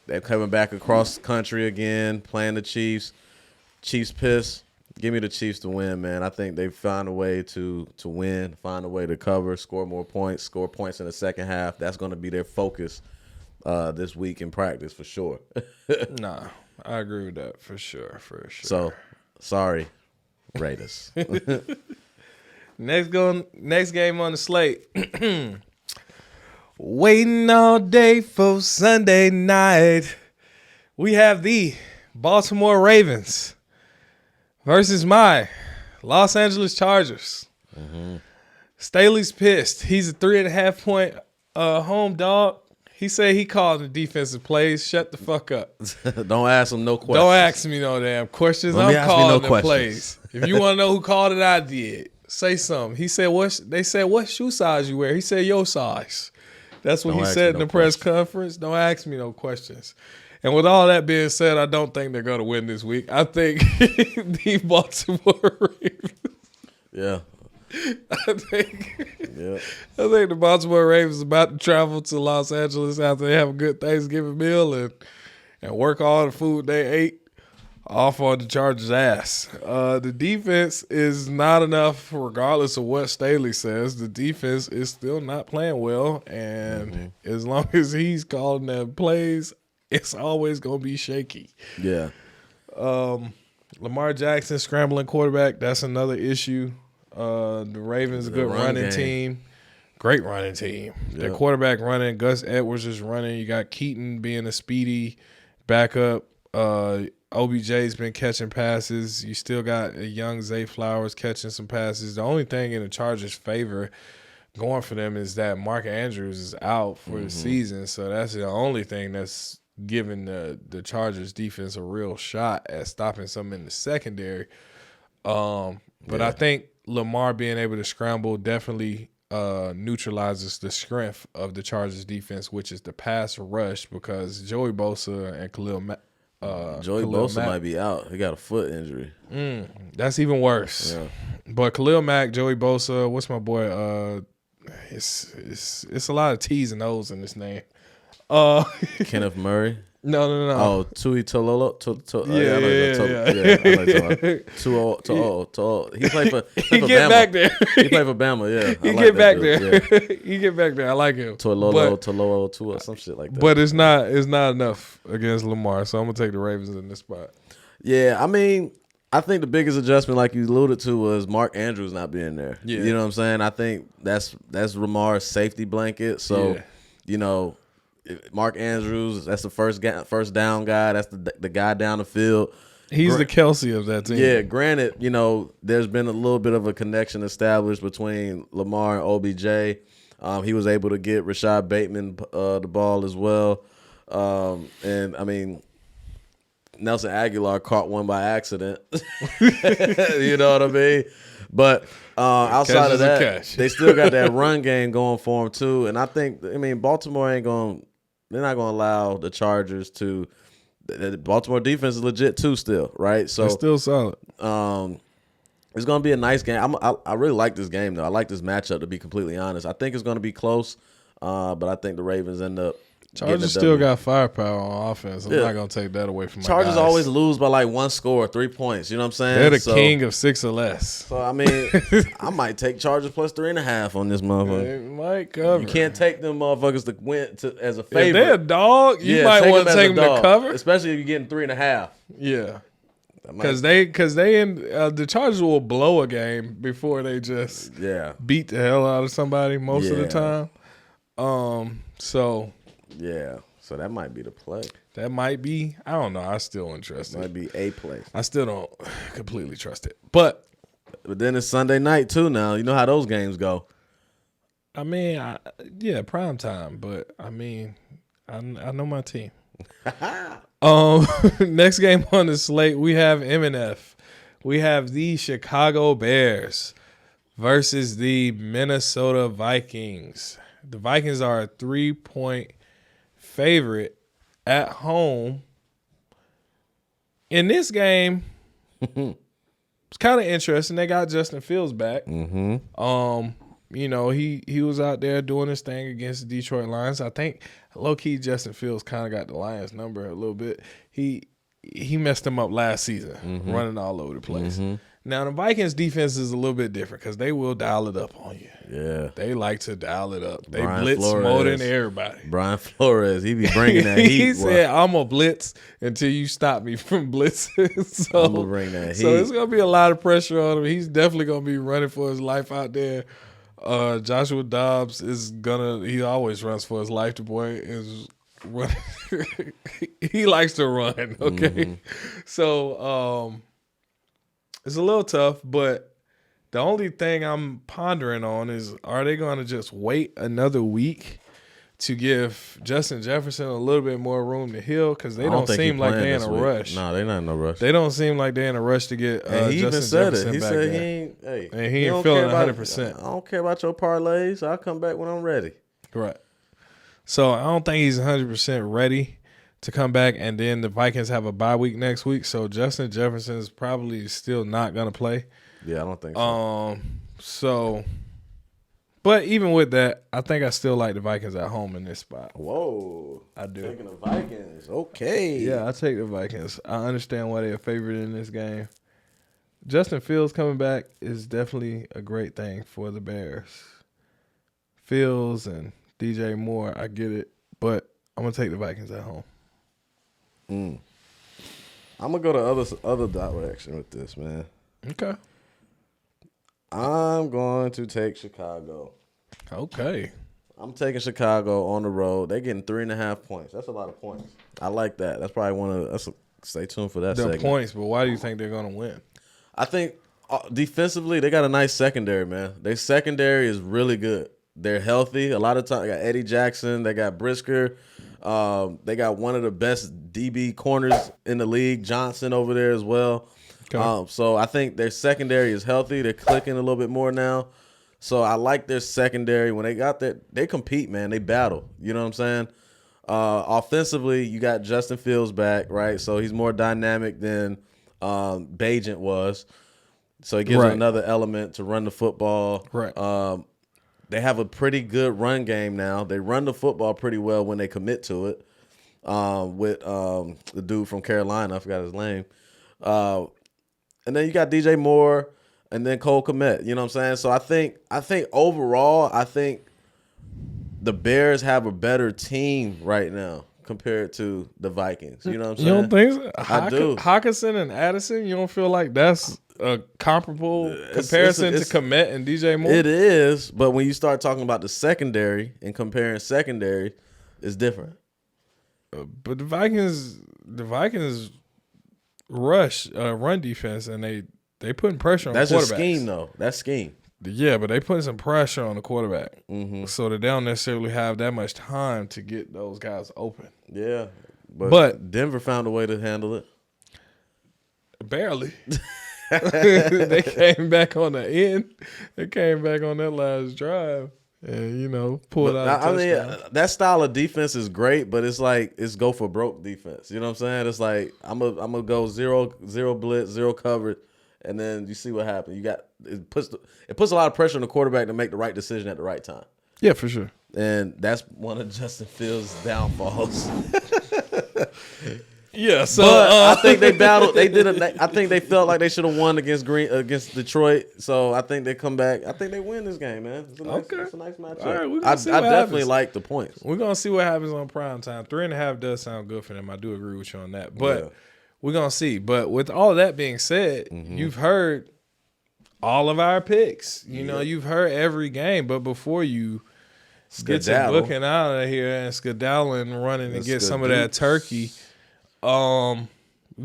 they're coming back across the country again, playing the Chiefs. Chiefs pissed. Give me the Chiefs to win, man. I think they find a way to win, find a way to cover, score more points, score points in the second half. That's going to be their focus this week in practice for sure. Nah, I agree with that for sure. So, sorry, Raiders. Next game on the slate. Waiting all day for Sunday night. We have the Baltimore Ravens versus my Los Angeles Chargers. Mm-hmm. Staley's pissed. He's a 3.5 point home dog. He said he called the defensive plays. Shut the fuck up. Don't ask him no questions. Don't ask me no damn questions. I'm calling the plays. If you want to know who called it, I did. Say something. He said, they said, what shoe size you wear? He said, your size. That's what he said in the press conference. Don't ask me no questions. And with all that being said, I don't think they're going to win this week. I think the Baltimore Ravens. Yeah. I think the Baltimore Ravens is about to travel to Los Angeles after they have a good Thanksgiving meal and work all the food they ate off on the Chargers' ass. The defense is not enough, regardless of what Staley says. The defense is still not playing well, and as long as he's calling them plays, it's always going to be shaky. Yeah. Lamar Jackson scrambling quarterback, that's another issue. The Ravens a good running team. Great running team. Yep. Their quarterback running. Gus Edwards is running. You got Keaton being a speedy backup. OBJ's been catching passes. You still got a young Zay Flowers catching some passes. The only thing in the Chargers' favor going for them is that Mark Andrews is out for the season. So that's the only thing that's giving the Chargers defense a real shot at stopping something in the secondary. But I think Lamar being able to scramble definitely neutralizes the strength of the Chargers defense, which is the pass rush, because Joey Bosa and Khalil Mack. Joey Bosa might be out. He got a foot injury. That's even worse. Yeah. But Khalil Mack, Joey Bosa, what's my boy? It's a lot of T's and O's in this name. Kenneth Murray. No. Oh, Tui Tololo. Too old. He played for get Bama. Back there. He played for Bama, yeah. He get back there. He get back there. I like him. Tololo, some shit like that. But it's not enough against Lamar, so I'm going to take the Ravens in this spot. Yeah, I mean, I think the biggest adjustment, like you alluded to, was Mark Andrews not being there. Yeah. You know what I'm saying? I think that's Lamar's safety blanket. So, you know, Mark Andrews, that's the first down guy. That's the guy down the field. He's the Kelsey of that team. Yeah, granted, you know, there's been a little bit of a connection established between Lamar and OBJ. He was able to get Rashad Bateman the ball as well. And, I mean, Nelson Aguilar caught one by accident. You know what I mean? But outside of that, they still got that run game going for them too. And I think, Baltimore they're not going to allow the Chargers to. The Baltimore defense is legit too still, right? So it's still solid. It's going to be a nice game. I really like this game though. I like this matchup, to be completely honest. I think it's going to be close, but I think the Ravens end up. Chargers still got firepower on offense. I'm not going to take that away from my Chargers guys. Always lose by like one score, 3 points. You know what I'm saying? They're the king of 6 or less. So, I mean, I might take Chargers plus 3.5 on this motherfucker. They might cover. You can't take them motherfuckers to win as a favorite. If they're a dog, you might want to take them to cover. Especially if you're getting 3.5. Yeah. Because the Chargers will blow a game before they just beat the hell out of somebody most of the time. So that might be the play. That might be. I don't know. I still don't trust it. Might be a play. I still don't completely trust it. But But then it's Sunday night too now. You know how those games go. I mean, prime time. But I mean, I know my team. Next game on the slate, we have M&F. We have the Chicago Bears versus the Minnesota Vikings. The Vikings are a 3-point favorite at home. In this game, it's kind of interesting. They got Justin Fields back. Mm-hmm. You know, he was out there doing his thing against the Detroit Lions. I think low-key Justin Fields kind of got the Lions number a little bit. He messed them up last season, running all over the place. Now, the Vikings defense is a little bit different because they will dial it up on you. Yeah. They like to dial it up. They Brian blitz Flores. more than everybody. Brian Flores, he be bringing that heat. He said, I'm going to blitz until you stop me from blitzing. So, I'm going to bring that heat. So it's going to be a lot of pressure on him. He's definitely going to be running for his life out there. Joshua Dobbs he always runs for his life. The boy is running. He likes to run, okay? So it's a little tough, but the only thing I'm pondering on is, are they going to just wait another week to give Justin Jefferson a little bit more room to heal? Because they don't seem like they're in a rush. No, they're not in no rush. They don't seem like they're in a rush to get he even Justin said Jefferson it. He back said there. he ain't don't feeling care about 100%. I don't care about your parlays. I'll come back when I'm ready. Right. So I don't think he's 100% ready to come back, and then the Vikings have a bye week next week, so Justin Jefferson is probably still not going to play. Yeah, I don't think so. But even with that, I think I still like the Vikings at home in this spot. Whoa. I do. Taking the Vikings. Okay. Yeah, I take the Vikings. I understand why they're favored in this game. Justin Fields coming back is definitely a great thing for the Bears. Fields and DJ Moore, I get it, but I'm going to take the Vikings at home. I'm going to go the other direction with this, man. Okay. I'm going to take Chicago. Okay. I'm taking Chicago on the road. They're getting 3.5 points. That's a lot of points. I like that. That's probably stay tuned for that segment. Points, but why do you think they're going to win? I think defensively, they got a nice secondary, man. Their secondary is really good. They're healthy. A lot of time, they got Eddie Jackson. They got Brisker. They got one of the best DB corners in the league, Johnson, over there as well. Okay. So I think their secondary is healthy. They're clicking a little bit more now. So I like their secondary. When they got that, they compete, man. They battle. You know what I'm saying? Offensively, you got Justin Fields back, right? So he's more dynamic than Bajent was. So it gives them another element to run the football. Right. They have a pretty good run game now. They run the football pretty well when they commit to it. With the dude from Carolina, I forgot his name. And then you got DJ Moore and then Cole Kmet. You know what I'm saying? So I think overall, I think the Bears have a better team right now compared to the Vikings. You know what I'm saying? You don't think so? I do. Hawkinson and Addison, you don't feel like that's a comparable comparison to Kmet and DJ Moore? It is, but when you start talking about the secondary and comparing secondary, it's different. But the Vikings run defense, and they putting pressure on quarterbacks. That's a scheme, though. That's scheme. Yeah, but they putting some pressure on the quarterback, so they don't necessarily have that much time to get those guys open. Yeah, but Denver found a way to handle it. Barely. They came back on the end. They came back on that last drive. And, pulled out a touchdown. I mean, that style of defense is great, but it's like it's go for broke defense. You know what I'm saying? It's like I'm gonna go zero blitz, zero coverage, and then you see what happens. It puts a lot of pressure on the quarterback to make the right decision at the right time. Yeah, for sure. And that's one of Justin Fields' downfalls. Yeah, so I think they battled. I think they felt like they should have won against Detroit. So I think they come back. I think they win this game, man. It's a nice matchup. All right, I definitely like the points. We're gonna see what happens on prime time. 3.5 does sound good for them. I do agree with you on that. But we're gonna see. But with all that being said, you've heard all of our picks. You've heard every game. But before you get to booking out of here and skedaddling, running and get some of that turkey. We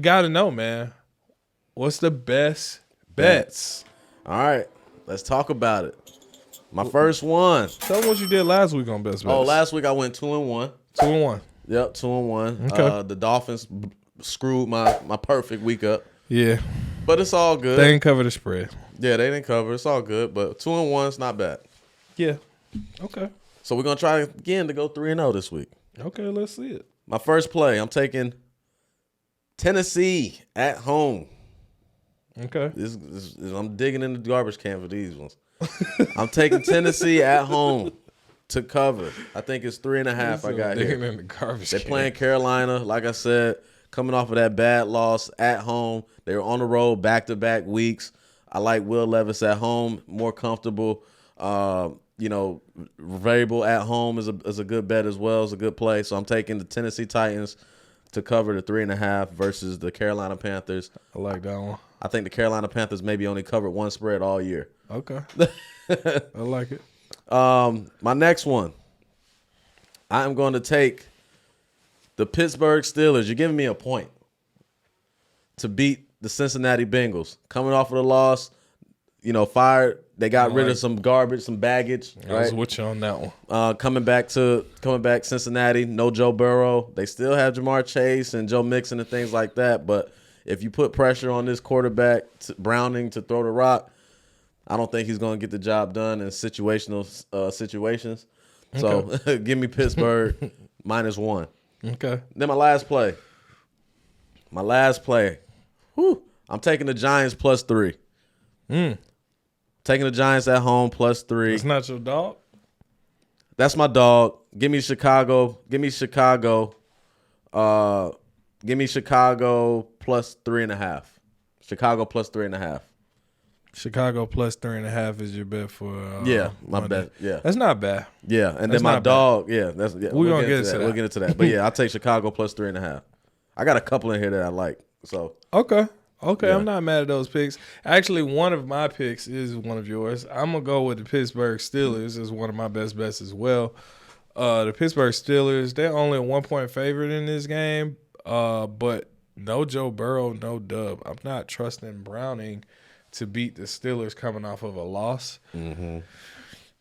got to know, man, what's the best bets? All right, let's talk about it. My first one. Tell them what you did last week on Best Bets. Oh, last week I went 2-1. 2-1. Yep, 2-1. Okay. The Dolphins screwed my perfect week up. Yeah. But it's all good. They didn't cover the spread. Yeah, they didn't cover. It's all good. But 2-1 is not bad. Yeah. Okay. So we're going to try again to go 3-0 this week. Okay, let's see it. My first play, I'm taking Tennessee at home. Okay. I'm digging in the garbage can for these ones. I'm taking Tennessee at home to cover. I think it's 3.5 I got here. In the garbage They're can. playing Carolina, like I said, coming off of that bad loss at home. They were on the road back-to-back weeks. I like Will Levis at home, more comfortable. Variable at home is a good bet as well. It's a good play. So I'm taking the Tennessee Titans to cover the 3.5 versus the Carolina Panthers. I like that one. I think the Carolina Panthers maybe only covered one spread all year. Okay. I like it. My next one, I'm going to take the Pittsburgh Steelers. You're giving me a point to beat the Cincinnati Bengals. Coming off of the loss, fired. They got rid of some garbage, some baggage. I was with you on that one. Coming back Cincinnati, no Joe Burrow. They still have Jamar Chase and Joe Mixon and things like that. But if you put pressure on this quarterback, Browning, to throw the rock, I don't think he's going to get the job done in situational situations. Okay. So give me Pittsburgh -1. Okay. Then my last play. I'm taking the Giants +3. Taking the Giants at home +3. It's not your dog? That's my dog. Give me Chicago. Give me Chicago +3.5. Chicago +3.5. Chicago +3.5 is your bet for my bet. Yeah. That's not bad. Yeah. And then my dog, we're gonna get into that. We'll get into that. But yeah, I'll take Chicago +3.5. I got a couple in here that I like. So Okay. Okay, yeah. I'm not mad at those picks. Actually, one of my picks is one of yours. I'm going to go with the Pittsburgh Steelers as one of my best bets as well. The Pittsburgh Steelers, they're only a 1-point favorite in this game, but no Joe Burrow, no dub. I'm not trusting Browning to beat the Steelers coming off of a loss. Mm-hmm.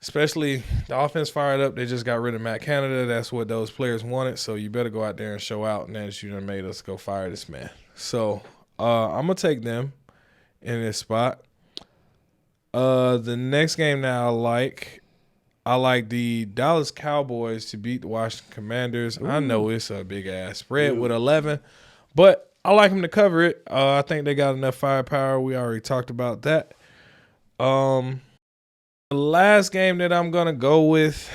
Especially the offense fired up. They just got rid of Matt Canada. That's what those players wanted, so you better go out there and show out, and then you done made us go fire this man. So I'm going to take them in this spot. The next game that I like the Dallas Cowboys to beat the Washington Commanders. Ooh. I know it's a big-ass spread with 11, but I like them to cover it. I think they got enough firepower. We already talked about that. The last game that I'm going to go with,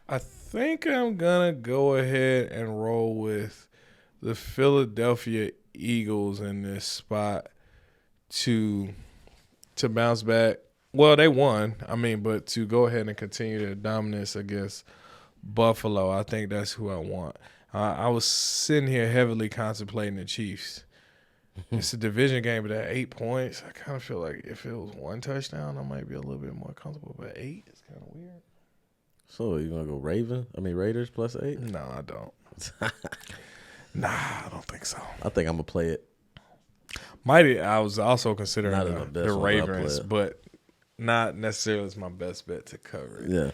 I think I'm going to go ahead and roll with the Philadelphia Eagles in this spot to bounce back. Well, they won. But to go ahead and continue their dominance against Buffalo, I think that's who I want. I was sitting here heavily contemplating the Chiefs. It's a division game, but at 8 points, I kind of feel like if it was one touchdown, I might be a little bit more comfortable. But 8 is kind of weird. So you gonna go Raiders +8? No, I don't. Nah, I don't think so. I think I'm gonna play it. I was also considering the Ravens, but not necessarily as my best bet to cover it. Yeah.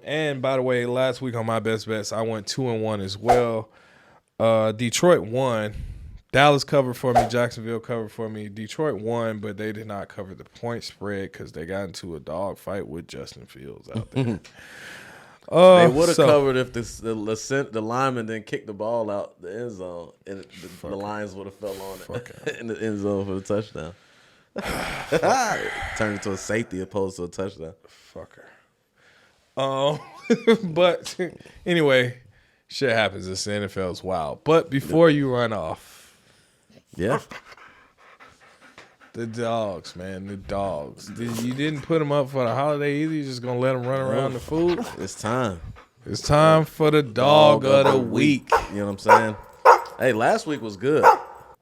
And by the way, last week on my best bets, I went 2-1 as well. Detroit won. Dallas covered for me. Jacksonville covered for me. Detroit won, but they did not cover the point spread because they got into a dog fight with Justin Fields out there. They would have covered if the lineman didn't kick the ball out the end zone, and the Lions would have fell on it in the end zone for the touchdown. Turned into a safety opposed to a touchdown. Fucker. But anyway, shit happens. It's the NFL. It's wild. But before you run off, the dogs, man, the dogs. You didn't put them up for the holiday either. You're just gonna let them run around the food. It's time. It's time for the dog of the week. You know what I'm saying? Hey, last week was good.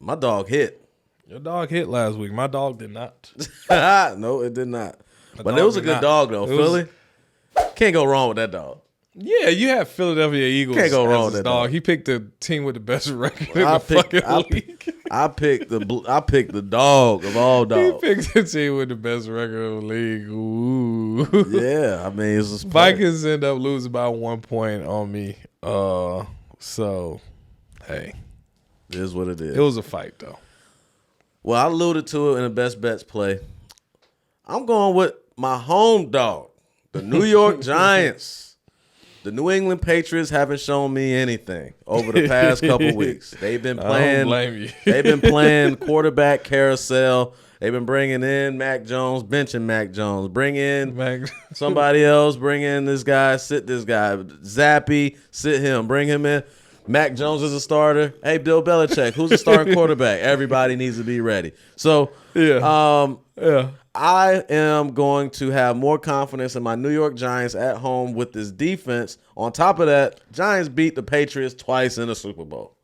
My dog hit. Your dog hit last week. My dog did not. No, it did not. But it was a good dog though. Philly. Can't go wrong with that dog. Yeah, you have Philadelphia Eagles. Can't go wrong as with his that, dog. dog. He picked the team with the best record in the fucking league. I picked the dog of all He dogs. picked the team with the best record in the league. Ooh. Yeah, I mean, it's just Vikings end up losing by 1 point on me. So, hey. It is what it is. It was a fight, though. Well, I alluded to it in the best bets play. I'm going with my home dog, the New York Giants. The New England Patriots haven't shown me anything over the past couple weeks. They've been playing. I don't blame you. They've been playing quarterback carousel. They've been bringing in Mac Jones, benching Mac Jones, bring in somebody else, bring in this guy, sit this guy, Zappy, sit him, bring him in. Mac Jones is a starter. Hey, Bill Belichick, who's the starting quarterback? Everybody needs to be ready. So, I am going to have more confidence in my New York Giants at home with this defense. On top of that, Giants beat the Patriots twice in the Super Bowl.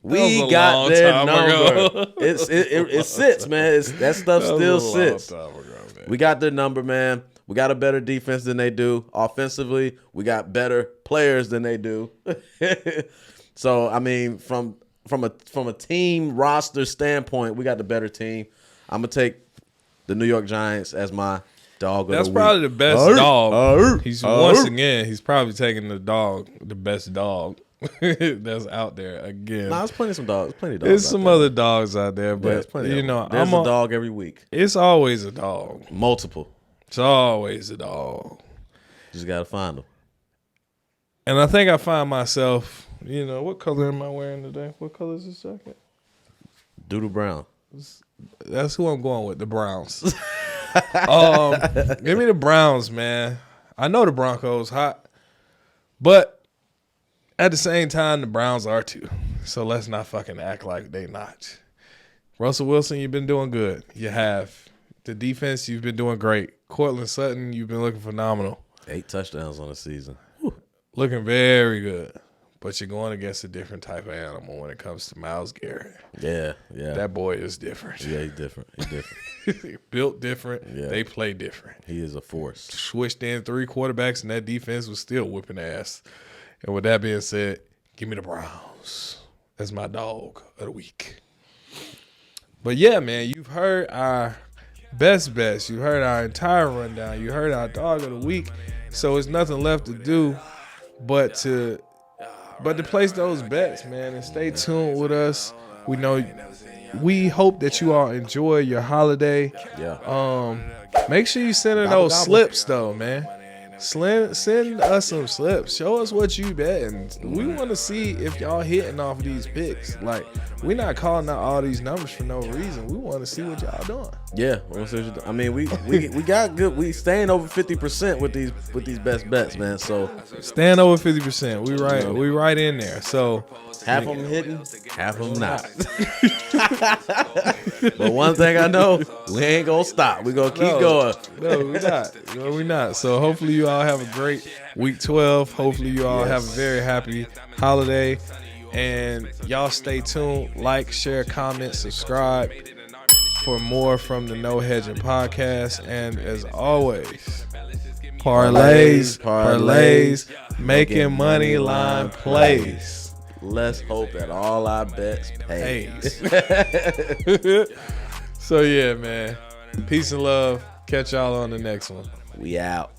We got their number. It sits, man. That stuff still sits. We got their number, man. We got a better defense than they do. Offensively, we got better players than they do. So, I mean, from a team roster standpoint, we got the better team. I'm gonna take the New York Giants as my dog of the week. That's probably the best dog. He's probably taking the best dog that's out there again. Nah, there's plenty of dogs. There's some other dogs out there, but there's a dog every week. It's always a dog. Multiple. It's always a dog. Just gotta find them. And I think I find myself, what color am I wearing today? What color is this jacket? Doodle brown. That's who I'm going with, the Browns. Give me the Browns, man. I know the Broncos hot, but at the same time, the Browns are too. So let's not fucking act like they not. Russell Wilson, you've been doing good. You have. The defense, you've been doing great. Cortland Sutton, you've been looking phenomenal. 8 touchdowns on the season. Looking very good. But you're going against a different type of animal when it comes to Myles Garrett. Yeah. That boy is different. Yeah, he's different. Built different. Yeah. They play different. He is a force. Switched in 3 quarterbacks, and that defense was still whipping ass. And with that being said, give me the Browns as my dog of the week. But yeah, man, you've heard our best bets. You heard our entire rundown. You heard our dog of the week. So it's nothing left to do but to place those bets, man, and stay tuned with us. We hope that you all enjoy your holiday. Yeah. Make sure you send in those slips though, man. Send us some slips. Show us what you betting. We want to see if y'all hitting off these picks. Like, we're not calling out all these numbers for no reason. We want to see what y'all doing. Yeah, I mean, we got good. We staying over 50% with these best bets, man. So staying over 50%. We right in there. So half of them hitting, half of them not. But one thing I know, we ain't gonna stop. We gonna keep going. No, we're not. We're not. So hopefully you all have a great week 12. Hopefully you all have a very happy holiday. And y'all stay tuned. Like, share, comment, subscribe for more from the No Hedging Podcast. And as always, parlays, making money line plays. Let's hope that all our bets pays. So yeah, man. Peace and love. Catch y'all on the next one. We out.